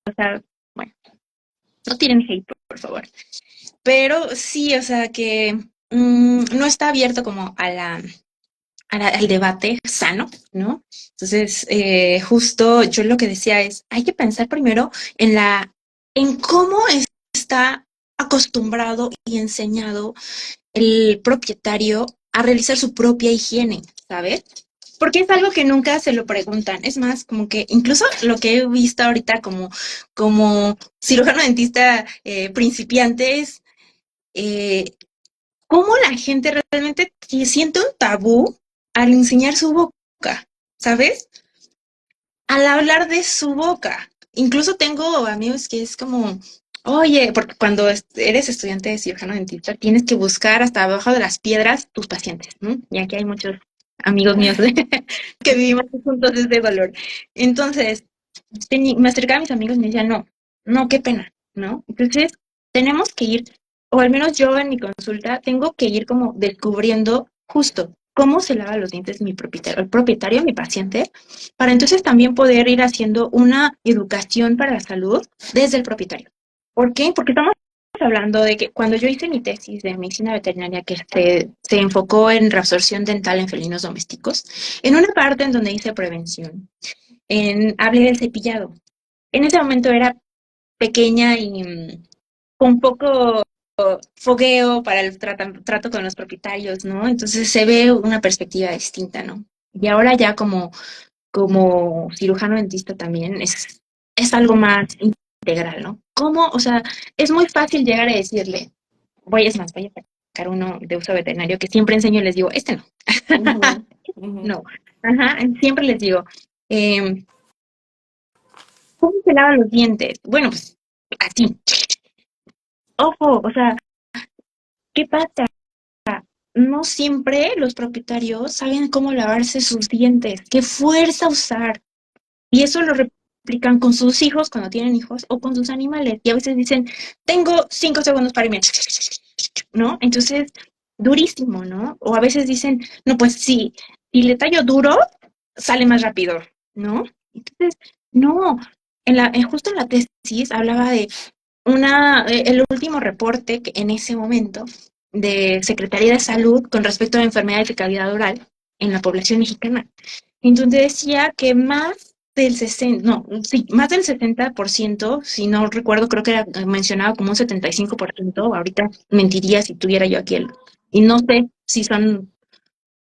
o sea, bueno, no tiren hate, por favor, pero sí, o sea, que no está abierto como al debate sano, ¿no? Entonces, justo yo lo que decía es, hay que pensar primero en cómo está acostumbrado y enseñado el propietario a realizar su propia higiene, ¿sabes? Porque es algo que nunca se lo preguntan. Es más, como que incluso lo que he visto ahorita como cirujano dentista principiante es eh, cómo la gente realmente siente un tabú al enseñar su boca, ¿sabes? Al hablar de su boca. Incluso tengo amigos que es como, oye, porque cuando eres estudiante de cirujano dentista tienes que buscar hasta abajo de las piedras tus pacientes, ¿no? Y aquí hay muchos amigos míos que vivimos juntos ese dolor. Entonces, me acercaba a mis amigos y me decían, no, no, qué pena, ¿no? Entonces, tenemos que ir, o al menos yo en mi consulta, tengo que ir como descubriendo justo cómo se lava los dientes el propietario, mi paciente, para entonces también poder ir haciendo una educación para la salud desde el propietario. ¿Por qué? Porque estamos hablando de que cuando yo hice mi tesis de medicina veterinaria que se enfocó en reabsorción dental en felinos domésticos, en una parte en donde hice prevención, hablé del cepillado. En ese momento era pequeña y un poco fogueo para el trato con los propietarios, ¿no? Entonces se ve una perspectiva distinta, ¿no? Y ahora ya como cirujano dentista también es algo más integral, ¿no? ¿Cómo? O sea, es muy fácil llegar a decirle, voy a sacar uno de uso veterinario que siempre enseño y les digo, este no, Ujú, ujú. no, ajá, siempre les digo, eh, ¿cómo se lavan los dientes? Bueno, pues así. Ojo, o sea, ¿qué pasa? No siempre los propietarios saben cómo lavarse sus dientes, qué fuerza usar. Y eso lo replican con sus hijos cuando tienen hijos o con sus animales. Y a veces dicen, tengo 5 segundos para irme, ¿no? Entonces, durísimo, ¿no? O a veces dicen, no, pues sí, si le tallo duro, sale más rápido, ¿no? Entonces, no. Justo en la tesis hablaba de el último reporte que en ese momento de Secretaría de Salud con respecto a enfermedades de cavidad oral en la población mexicana. Entonces decía que más del 60%, si no recuerdo, creo que era mencionado como un 75%, ahorita mentiría si tuviera yo aquí y no sé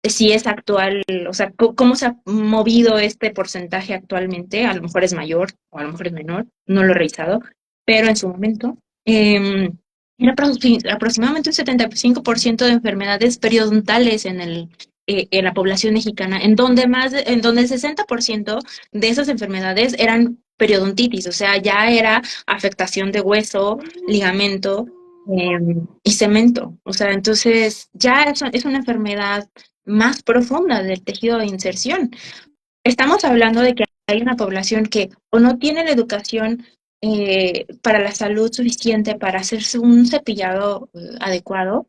si es actual, o sea, cómo se ha movido este porcentaje actualmente, a lo mejor es mayor o a lo mejor es menor, no lo he revisado, pero en su momento era aproximadamente un 75% de enfermedades periodontales en la población mexicana, en donde el 60% de esas enfermedades eran periodontitis, o sea, ya era afectación de hueso, ligamento y cemento, o sea, entonces ya es una enfermedad más profunda del tejido de inserción. Estamos hablando de que hay una población que o no tiene la educación para la salud suficiente para hacerse un cepillado adecuado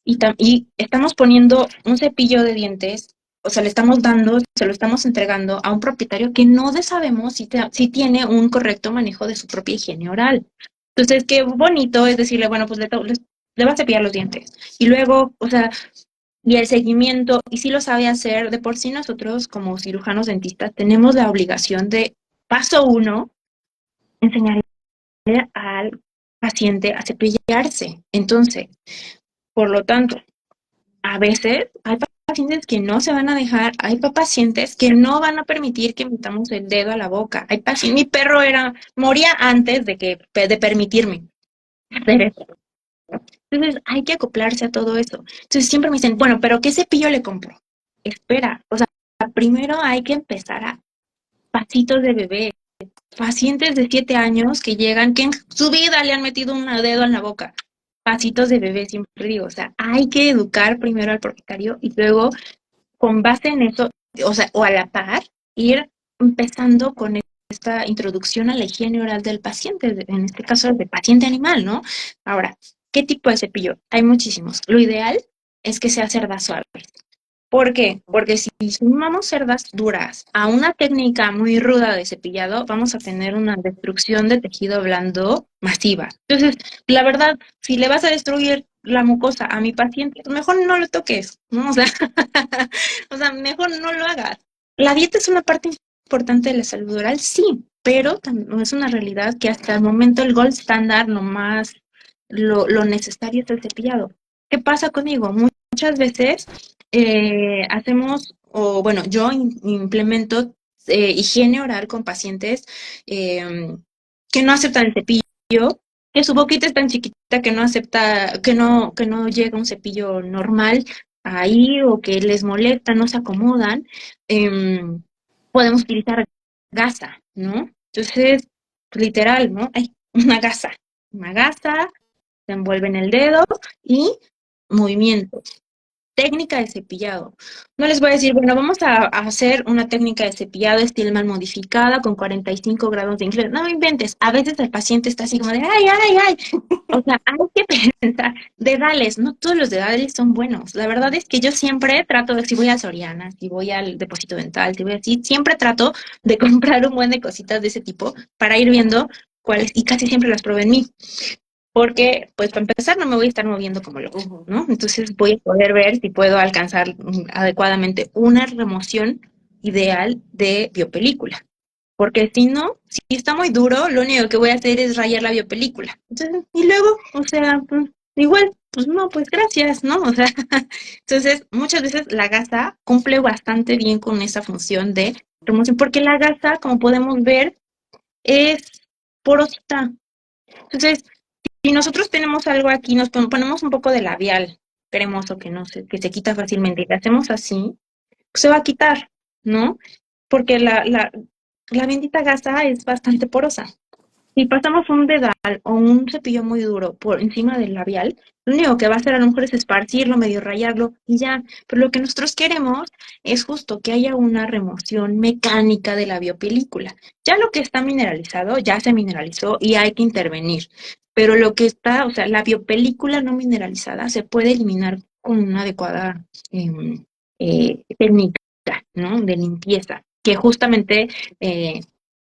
y estamos poniendo un cepillo de dientes, o sea, le estamos dando, se lo estamos entregando a un propietario que no sabemos si tiene un correcto manejo de su propia higiene oral. Entonces, qué bonito es decirle, bueno, pues le va a cepillar los dientes. Y luego, o sea, y el seguimiento, y si lo sabe hacer, de por sí nosotros como cirujanos dentistas tenemos la obligación de, paso uno, enseñarle al paciente a cepillarse. Entonces, por lo tanto, a veces hay pacientes que no se van a dejar, hay pacientes que no van a permitir que metamos el dedo a la boca. Hay pacientes, mi perro moría antes de permitirme hacer eso. Entonces hay que acoplarse a todo eso. Entonces siempre me dicen, bueno, pero ¿qué cepillo le compro? Espera, o sea, primero hay que empezar a pasitos de bebé. Pacientes de 7 años que llegan, que en su vida le han metido un dedo en la boca. Pasitos de bebé, siempre digo, o sea, hay que educar primero al propietario y luego con base en eso, o sea, o a la par, ir empezando con esta introducción a la higiene oral del paciente, en este caso del paciente animal, ¿no? Ahora, ¿qué tipo de cepillo? Hay muchísimos. Lo ideal es que sea cerdas suaves. ¿Por qué? Porque si sumamos cerdas duras a una técnica muy ruda de cepillado, vamos a tener una destrucción de tejido blando masiva. Entonces, la verdad, si le vas a destruir la mucosa a mi paciente, pues mejor no lo toques, ¿no? O sea, o sea, mejor no lo hagas. La dieta es una parte importante de la salud oral, sí, pero también es una realidad que hasta el momento el gold standard, lo necesario es el cepillado. ¿Qué pasa conmigo? Muchas veces hacemos, o bueno, yo implemento higiene oral con pacientes eh, que no aceptan el cepillo, que su boquita es tan chiquita que no acepta, que no llega un cepillo normal ahí o que les molesta, no se acomodan. em, Podemos utilizar gasa, ¿no? Entonces, literal, ¿no? Hay una gasa, se envuelve en el dedo y movimiento. Técnica de cepillado. No les voy a decir, bueno, vamos a hacer una técnica de cepillado Stillman modificada con 45 grados de inclinación. No me inventes. A veces el paciente está así como de, ay, ay, ay. O sea, hay que pensar, dedales, no todos los dedales son buenos. La verdad es que yo siempre trato de, si voy a Soriana, si voy al depósito dental, si voy así, siempre trato de comprar un buen de cositas de ese tipo para ir viendo cuáles, y casi siempre las pruebo en mí. Porque, pues, para empezar, no me voy a estar moviendo como loco, ¿no? Entonces voy a poder ver si puedo alcanzar adecuadamente una remoción ideal de biopelícula. Porque si no, si está muy duro, lo único que voy a hacer es rayar la biopelícula. Entonces, y luego, o sea, pues, igual, pues no, pues gracias, ¿no? O sea, entonces, muchas veces la gasa cumple bastante bien con esa función de remoción, porque la gasa, como podemos ver, es porosa. Entonces, si nosotros tenemos algo aquí, nos ponemos un poco de labial cremoso que no se, que se quita fácilmente y le hacemos así, pues se va a quitar, ¿no? Porque la bendita gasa es bastante porosa. Si pasamos un dedal o un cepillo muy duro por encima del labial, lo único que va a hacer a lo mejor es esparcirlo, medio rayarlo y ya. Pero lo que nosotros queremos es justo que haya una remoción mecánica de la biopelícula. Ya lo que está mineralizado, ya se mineralizó y hay que intervenir. Pero lo que está, o sea, la biopelícula no mineralizada se puede eliminar con una adecuada técnica, ¿no? De limpieza, que justamente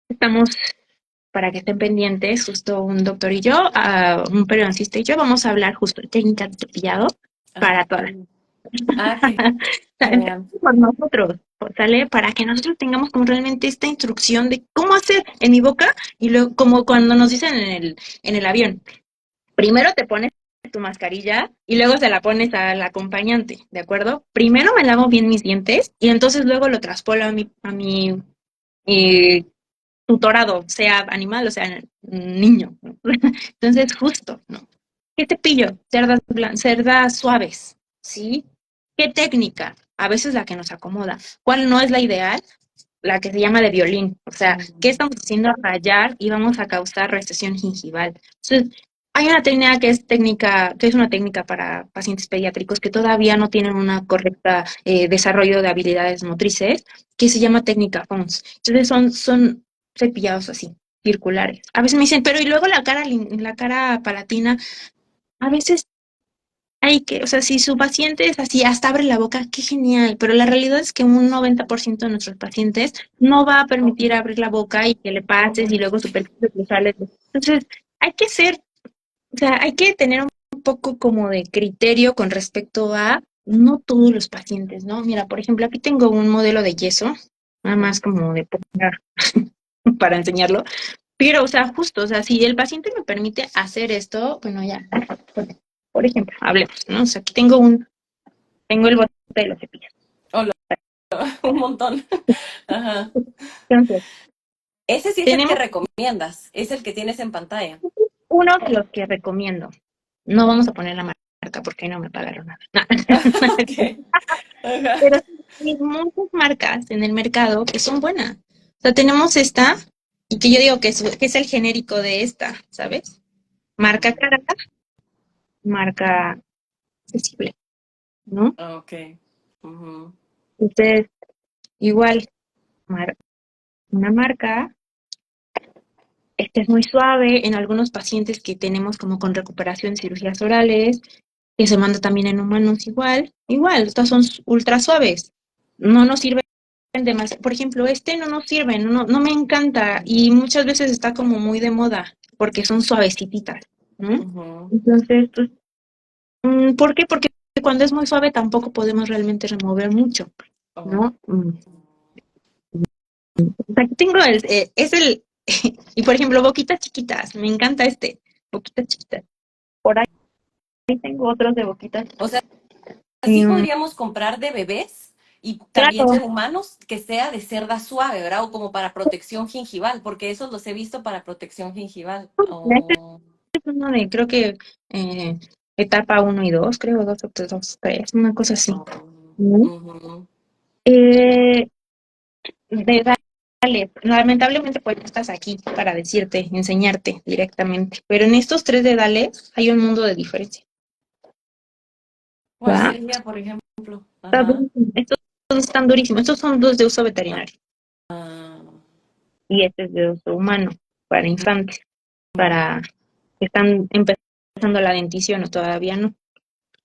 estamos para que estén pendientes, justo un doctor y yo, un periodoncista y yo, vamos a hablar justo de técnicas de cepillado Ah, para todas. qué genial. Por nosotros, ¿sale? Para que nosotros tengamos como realmente esta instrucción de cómo hacer en mi boca y luego, como cuando nos dicen en el avión, primero te pones tu mascarilla y luego se la pones al acompañante, ¿de acuerdo? Primero me lavo bien mis dientes y entonces luego lo traspolo a mi tutorado, sea animal o sea niño. ¿No? Entonces, justo, ¿no? ¿Qué cepillo? Cerdas suaves, ¿sí? ¿Qué técnica? A veces la que nos acomoda. ¿Cuál no es la ideal? La que se llama de violín. O sea, ¿qué estamos haciendo? Rayar y vamos a causar recesión gingival. Entonces, hay una técnica que es una técnica para pacientes pediátricos que todavía no tienen una correcta desarrollo de habilidades motrices, que se llama técnica FONS. Entonces son cepillados así. circulares. A veces me dicen, pero y luego la cara palatina, a veces hay que, o sea, si su paciente es así, hasta abre la boca, qué genial, pero la realidad es que un 90% de nuestros pacientes no va a permitir abrir la boca y que le pases y luego superficies sale. Entonces, hay que ser, o sea, hay que tener un poco como de criterio con respecto a no todos los pacientes, ¿no? Mira, por ejemplo, aquí tengo un modelo de yeso, nada más como de poner para enseñarlo, pero, o sea, justo, o sea, si el paciente me permite hacer esto, bueno, ya, por ejemplo, hablemos, ¿no? O sea, aquí tengo el bote de los cepillos. Hola, un montón. Ajá. Entonces, Ese sí es el que tenemos recomiendas, es el que tienes en pantalla. uno de los que recomiendo. No vamos a poner la marca porque no me pagaron nada. Ok. Ajá. Pero sí, hay muchas marcas en el mercado que son buenas. O sea, tenemos esta, y que yo digo que es el genérico de esta, ¿sabes? Marca cara, marca accesible, ¿no? Ok. Ujú. Entonces, igual, una marca, este es muy suave en algunos pacientes que tenemos como con recuperación de cirugías orales, que se manda también en humanos igual, estas son ultra suaves, no nos sirven demasiado, por ejemplo, este no nos sirve, no me encanta y muchas veces está como muy de moda porque son suavecititas, ¿no? Ujú. Entonces, pues, ¿por qué? Porque cuando es muy suave tampoco podemos realmente remover mucho, Oh. ¿no? Aquí tengo y por ejemplo, boquitas chiquitas, me encanta boquitas chiquitas. Por ahí tengo otros de boquitas. O sea, así Em, podríamos comprar de bebés y también de claro, humanos que sea de cerda suave, ¿verdad? O como para protección gingival, porque esos los he visto para protección gingival. este Oh. es uno de, creo que etapa uno y 2 creo, 2 o 2, 3, una cosa así. Oh. ¿No? Ujú. Eh, de Dales, lamentablemente pues no estás aquí para decirte, enseñarte directamente, pero en estos tres dedales hay un mundo de diferencia, ¿Cuál ¿va? sería, por ejemplo? Ajá. Estos dos están durísimos, estos son dos de uso veterinario Ah. y este es de uso humano para infantes, Ujú. para que están empezando la dentición o todavía no.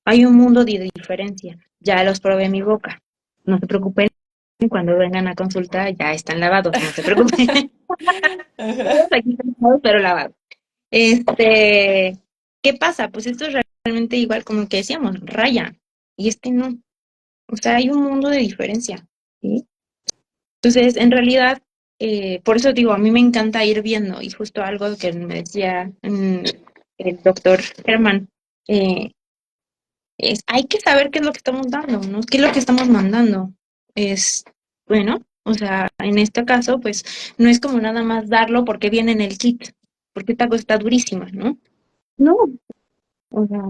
Hay un mundo de diferencia. Ya los probé en mi boca. No se preocupen, cuando vengan a consulta ya están lavados, no se preocupen. Ajá. Todos aquí están lavados, pero lavados. ¿Qué pasa? Pues esto es realmente igual como que decíamos, raya. Y este no. O sea, hay un mundo de diferencia. ¿Sí? Entonces, en realidad, por eso digo, a mí me encanta ir viendo, y justo algo que me decía el doctor Germán, eh, hay que saber qué es lo que estamos dando, ¿no? ¿Qué es lo que estamos mandando? Es, bueno, o sea, en este caso, pues, no es como nada más darlo porque viene en el kit, porque esta cosa está durísima, ¿no? No, o sea,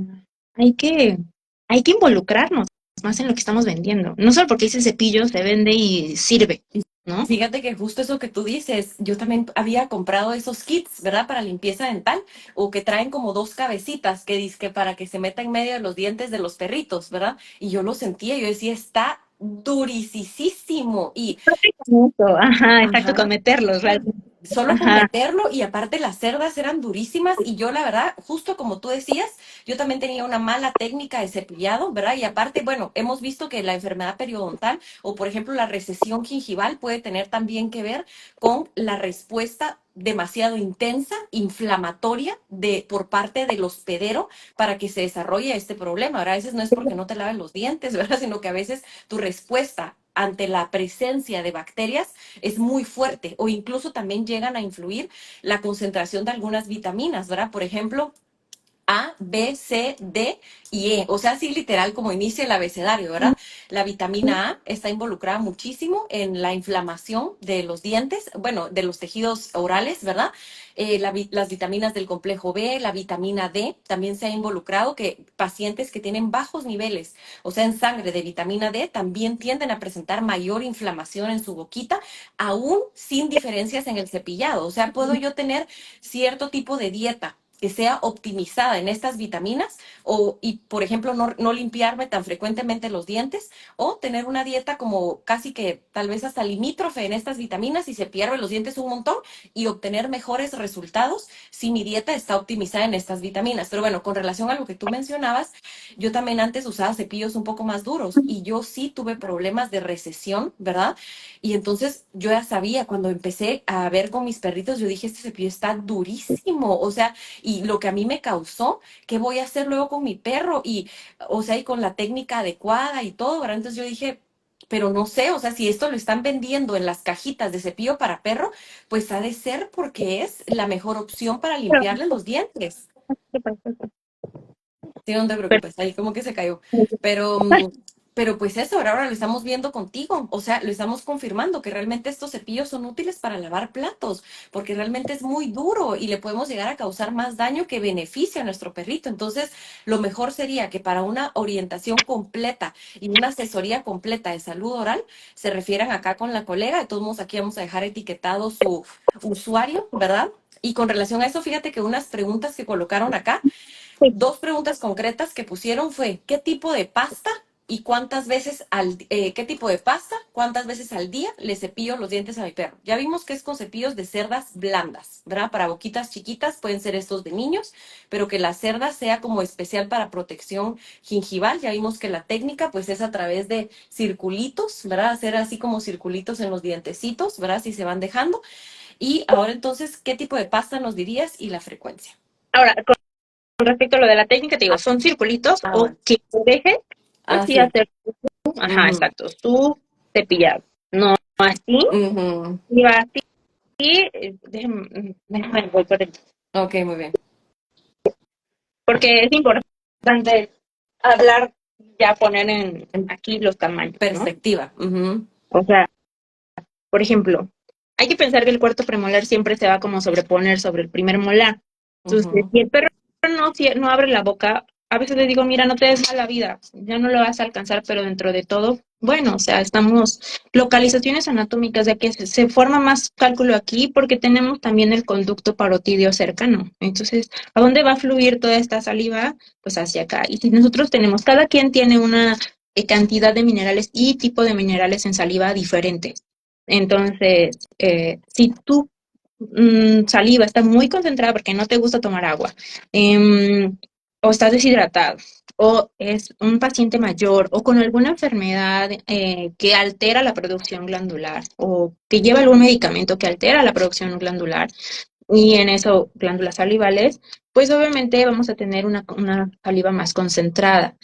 hay que, hay que involucrarnos más en lo que estamos vendiendo. No solo porque ese cepillo se vende y sirve, ¿no? Fíjate que justo eso que tú dices, yo también había comprado esos kits, ¿verdad? Para limpieza dental, o que traen como dos cabecitas que dizque para que se meta en medio de los dientes de los perritos, ¿verdad? Y yo lo sentía, yo decía, está durisísimo. Y, Ajá, exacto, con ajá, meterlos, realmente. solo con Ajá, meterlo y aparte las cerdas eran durísimas y yo la verdad, justo como tú decías, yo también tenía una mala técnica de cepillado, ¿verdad? Y aparte, bueno, hemos visto que la enfermedad periodontal o por ejemplo la recesión gingival puede tener también que ver con la respuesta demasiado intensa, inflamatoria por parte del hospedero para que se desarrolle este problema, ¿verdad? A veces no es porque no te laven los dientes, ¿verdad? Sino que a veces tu respuesta ante la presencia de bacterias es muy fuerte o incluso también llegan a influir la concentración de algunas vitaminas, ¿verdad? Por ejemplo, a, B, C, D y E. O sea, así literal como inicia el abecedario, ¿verdad? La vitamina A está involucrada muchísimo en la inflamación de los dientes, bueno, de los tejidos orales, ¿verdad? Las vitaminas del complejo B, la vitamina D, también se ha involucrado que pacientes que tienen bajos niveles, o sea, en sangre de vitamina D, también tienden a presentar mayor inflamación en su boquita, aún sin diferencias en el cepillado. O sea, puedo yo tener cierto tipo de dieta que sea optimizada en estas vitaminas y por ejemplo, no limpiarme tan frecuentemente los dientes o tener una dieta como casi que tal vez hasta limítrofe en estas vitaminas y cepillarme los dientes un montón y obtener mejores resultados si mi dieta está optimizada en estas vitaminas. Pero bueno, con relación a lo que tú mencionabas, yo también antes usaba cepillos un poco más duros y yo sí tuve problemas de recesión, ¿verdad? Y entonces yo ya sabía, cuando empecé a ver con mis perritos, yo dije, este cepillo está durísimo, o sea, y lo que a mí me causó, ¿qué voy a hacer luego con mi perro? Y, o sea, y con la técnica adecuada y todo, ¿verdad? Entonces yo dije, pero no sé, o sea, si esto lo están vendiendo en las cajitas de cepillo para perro, pues ha de ser porque es la mejor opción para limpiarle los dientes. Sí, no te preocupes, ahí como que se cayó. Pero, pero pues eso, ahora lo estamos viendo contigo, o sea, lo estamos confirmando que realmente estos cepillos son útiles para lavar platos, porque realmente es muy duro y le podemos llegar a causar más daño que beneficio a nuestro perrito. Entonces, lo mejor sería que para una orientación completa y una asesoría completa de salud oral, se refieran acá con la colega. De todos modos, aquí vamos a dejar etiquetado su usuario, ¿verdad? Y con relación a eso, fíjate que unas preguntas que colocaron acá, dos preguntas concretas que pusieron fue, ¿qué tipo de pasta y qué tipo de pasta, cuántas veces al día le cepillo los dientes a mi perro? Ya vimos que es con cepillos de cerdas blandas, ¿verdad? Para boquitas chiquitas pueden ser estos de niños, pero que la cerda sea como especial para protección gingival. Ya vimos que la técnica pues es a través de circulitos, ¿verdad? Hacer así como circulitos en los dientecitos, ¿verdad? Si se van dejando. Y ahora entonces, ¿qué tipo de pasta nos dirías y la frecuencia? Ahora, con respecto a lo de la técnica, te digo, Ah, son circulitos o bueno. que te deje así Sí. hacer, ajá, Ujú, exacto, su cepillado. No así, ujú. y así, déjame voy por el, Ok, muy bien. porque es importante hablar, ya poner en En aquí los tamaños, ¿no? perspectiva. Ujú, O sea, por ejemplo, hay que pensar que el cuarto premolar siempre se va como sobreponer sobre el primer molar. Entonces, ujú. si el perro no abre la boca, a veces le digo, mira, no te des mala vida, ya no lo vas a alcanzar, pero dentro de todo, bueno, o sea, estamos localizaciones anatómicas, ya que se forma más cálculo aquí porque tenemos también el conducto parotidio cercano. Entonces, ¿a dónde va a fluir toda esta saliva? Pues hacia acá. Y si nosotros tenemos, cada quien tiene una cantidad de minerales y tipo de minerales en saliva diferentes. Entonces, si tu saliva está muy concentrada porque no te gusta tomar agua, o estás deshidratado, o es un paciente mayor, o con alguna enfermedad que altera la producción glandular, o que lleva algún medicamento que altera la producción glandular, y en eso glándulas salivales, pues obviamente vamos a tener una saliva más concentrada.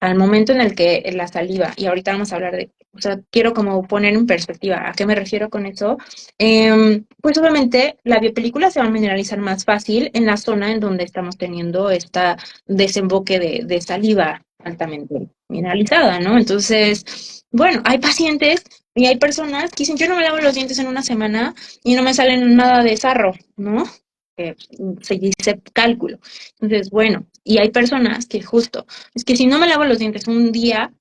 Al momento en el que la saliva, y ahorita vamos a hablar de, o sea, quiero como poner en perspectiva a qué me refiero con eso, pues obviamente la biopelícula se va a mineralizar más fácil en la zona en donde estamos teniendo esta desemboque de saliva altamente mineralizada, ¿no? Entonces, bueno, hay pacientes y hay personas que dicen, yo no me lavo los dientes en una semana y no me salen nada de sarro, ¿no? Se dice cálculo. Entonces, bueno, y hay personas que justo, es que si no me lavo los dientes un día,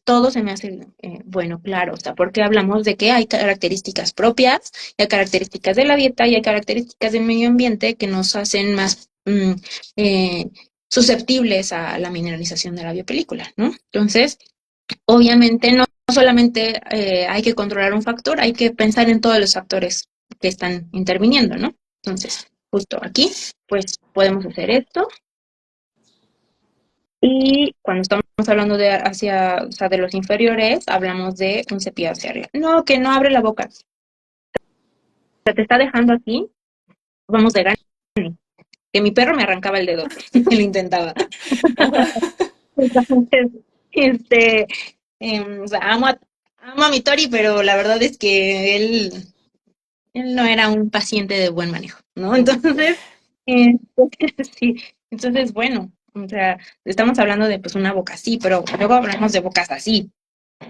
todo se me hace, bueno, claro, o sea, porque hablamos de que hay características propias, y hay características de la dieta y hay características del medio ambiente que nos hacen más eh, susceptibles a la mineralización de la biopelícula, ¿no? Entonces, obviamente no solamente hay que controlar un factor, hay que pensar en todos los factores que están interviniendo, ¿no? Entonces, justo aquí, pues podemos hacer esto. Y cuando estamos hablando o sea, de los inferiores, hablamos de un cepillo hacia arriba. No, que no abre la boca. O sea, te está dejando aquí, vamos de gane. Que mi perro me arrancaba el dedo, lo intentaba. Entonces, este, o sea, amo a mi Tori, pero la verdad es que él no era un paciente de buen manejo, ¿no? Entonces, eh, sí, entonces, bueno, o sea, estamos hablando de pues una boca así, pero luego hablamos de bocas así,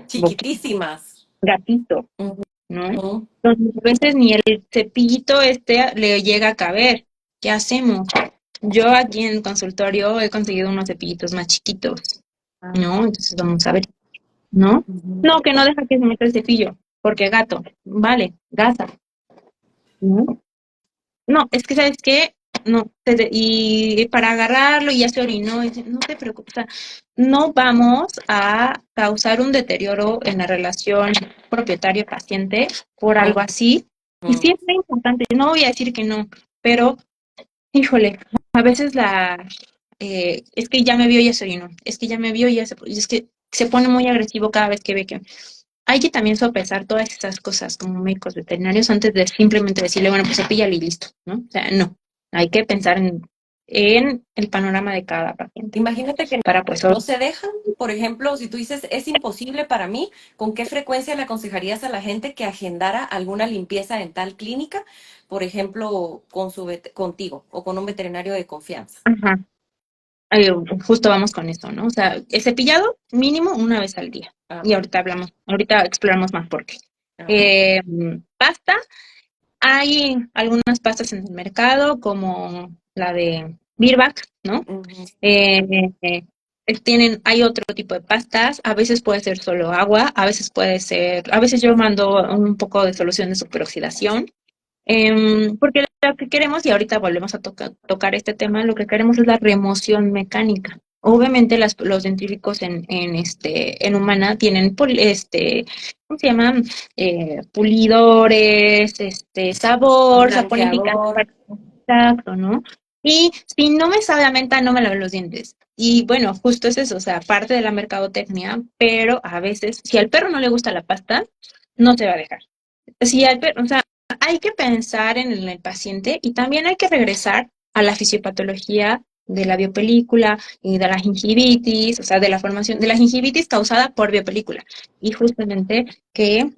Chiquitísimas. gatito, Ujú, ¿no? ujú. Entonces, a veces ni el cepillito le llega a caber. ¿Qué hacemos? Yo aquí en el consultorio he conseguido unos cepillitos más chiquitos, ¿no? Entonces vamos a ver, ¿no? Ujú. No, que no deja que se meta el cepillo, porque gato, vale, gasa, ¿no? No, es que, ¿sabes qué? no, y para agarrarlo y ya se orinó, y dice, no te preocupes, o sea, no vamos a causar un deterioro en la relación propietario-paciente por algo así. Y sí Ujú. es muy importante, no voy a decir que no, pero híjole, a veces es que ya me vio y ya se orinó, es que ya me vio y es que se pone muy agresivo cada vez que ve que hay que también sopesar todas estas cosas como médicos veterinarios antes de simplemente decirle, bueno, pues cepíllale y listo, ¿no? O sea, no. Hay que pensar en el panorama de cada paciente Imagínate que para pues no se dejan. Por ejemplo, si tú dices, es imposible para mí, ¿con qué frecuencia le aconsejarías a la gente que agendara alguna limpieza dental clínica? Por ejemplo, contigo o con un veterinario de confianza. ajá, eh, justo vamos con eso, ¿no? O sea, el cepillado mínimo una vez al día. Y Ajá, ahorita exploramos más por qué. ajá. Eh, Pasta, hay algunas pastas en el mercado como la de Birbac, ¿no? Ujú. Eh, eh, hay otro tipo de pastas, a veces puede ser solo agua, a veces yo mando un poco de solución de superoxidación, porque lo que queremos, y ahorita volvemos a tocar este tema, lo que queremos es la remoción mecánica. Obviamente los dentífricos en humana tienen ¿cómo se llaman? Pulidores, sabor, o sea, ponen picante Blanqueador. para exacto, ¿no? Y si no me sabe a menta, no me lavo los dientes. Y bueno, justo es eso, o sea, parte de la mercadotecnia, pero a veces, si al perro no le gusta la pasta, no se va a dejar. Si al perro, o sea, hay que pensar en el paciente y también hay que regresar a la fisiopatología de la biopelícula y de la gingivitis, o sea, de la formación de la gingivitis causada por biopelícula y justamente que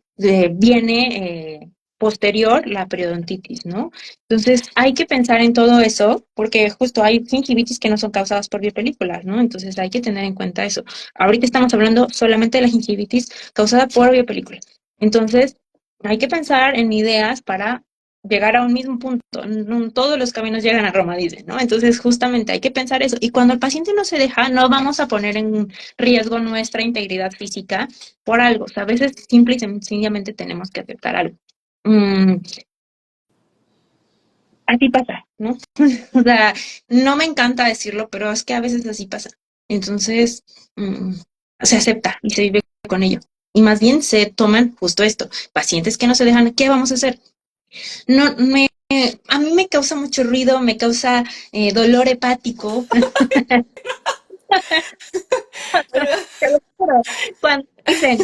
viene posterior la periodontitis, ¿no? Entonces hay que pensar en todo eso porque justo hay gingivitis que no son causadas por biopelículas, ¿no? Entonces hay que tener en cuenta eso. Ahorita estamos hablando solamente de la gingivitis causada por biopelícula. Entonces, hay que pensar en ideas para llegar a un mismo punto. No todos los caminos llegan a Roma, dicen, ¿no? Entonces, justamente hay que pensar eso. Y cuando el paciente no se deja, no vamos a poner en riesgo nuestra integridad física por algo. O sea, a veces simple y sencillamente tenemos que aceptar algo. Mm, Así pasa, ¿no? O sea, no me encanta decirlo, pero es que a veces así pasa. Entonces, mm, se acepta y se vive con ello. Y más bien se toman justo esto. Pacientes que no se dejan, ¿qué vamos a hacer? No, a mí me causa mucho ruido, me causa dolor hepático. Pero Te lo juro. Cuando dicen,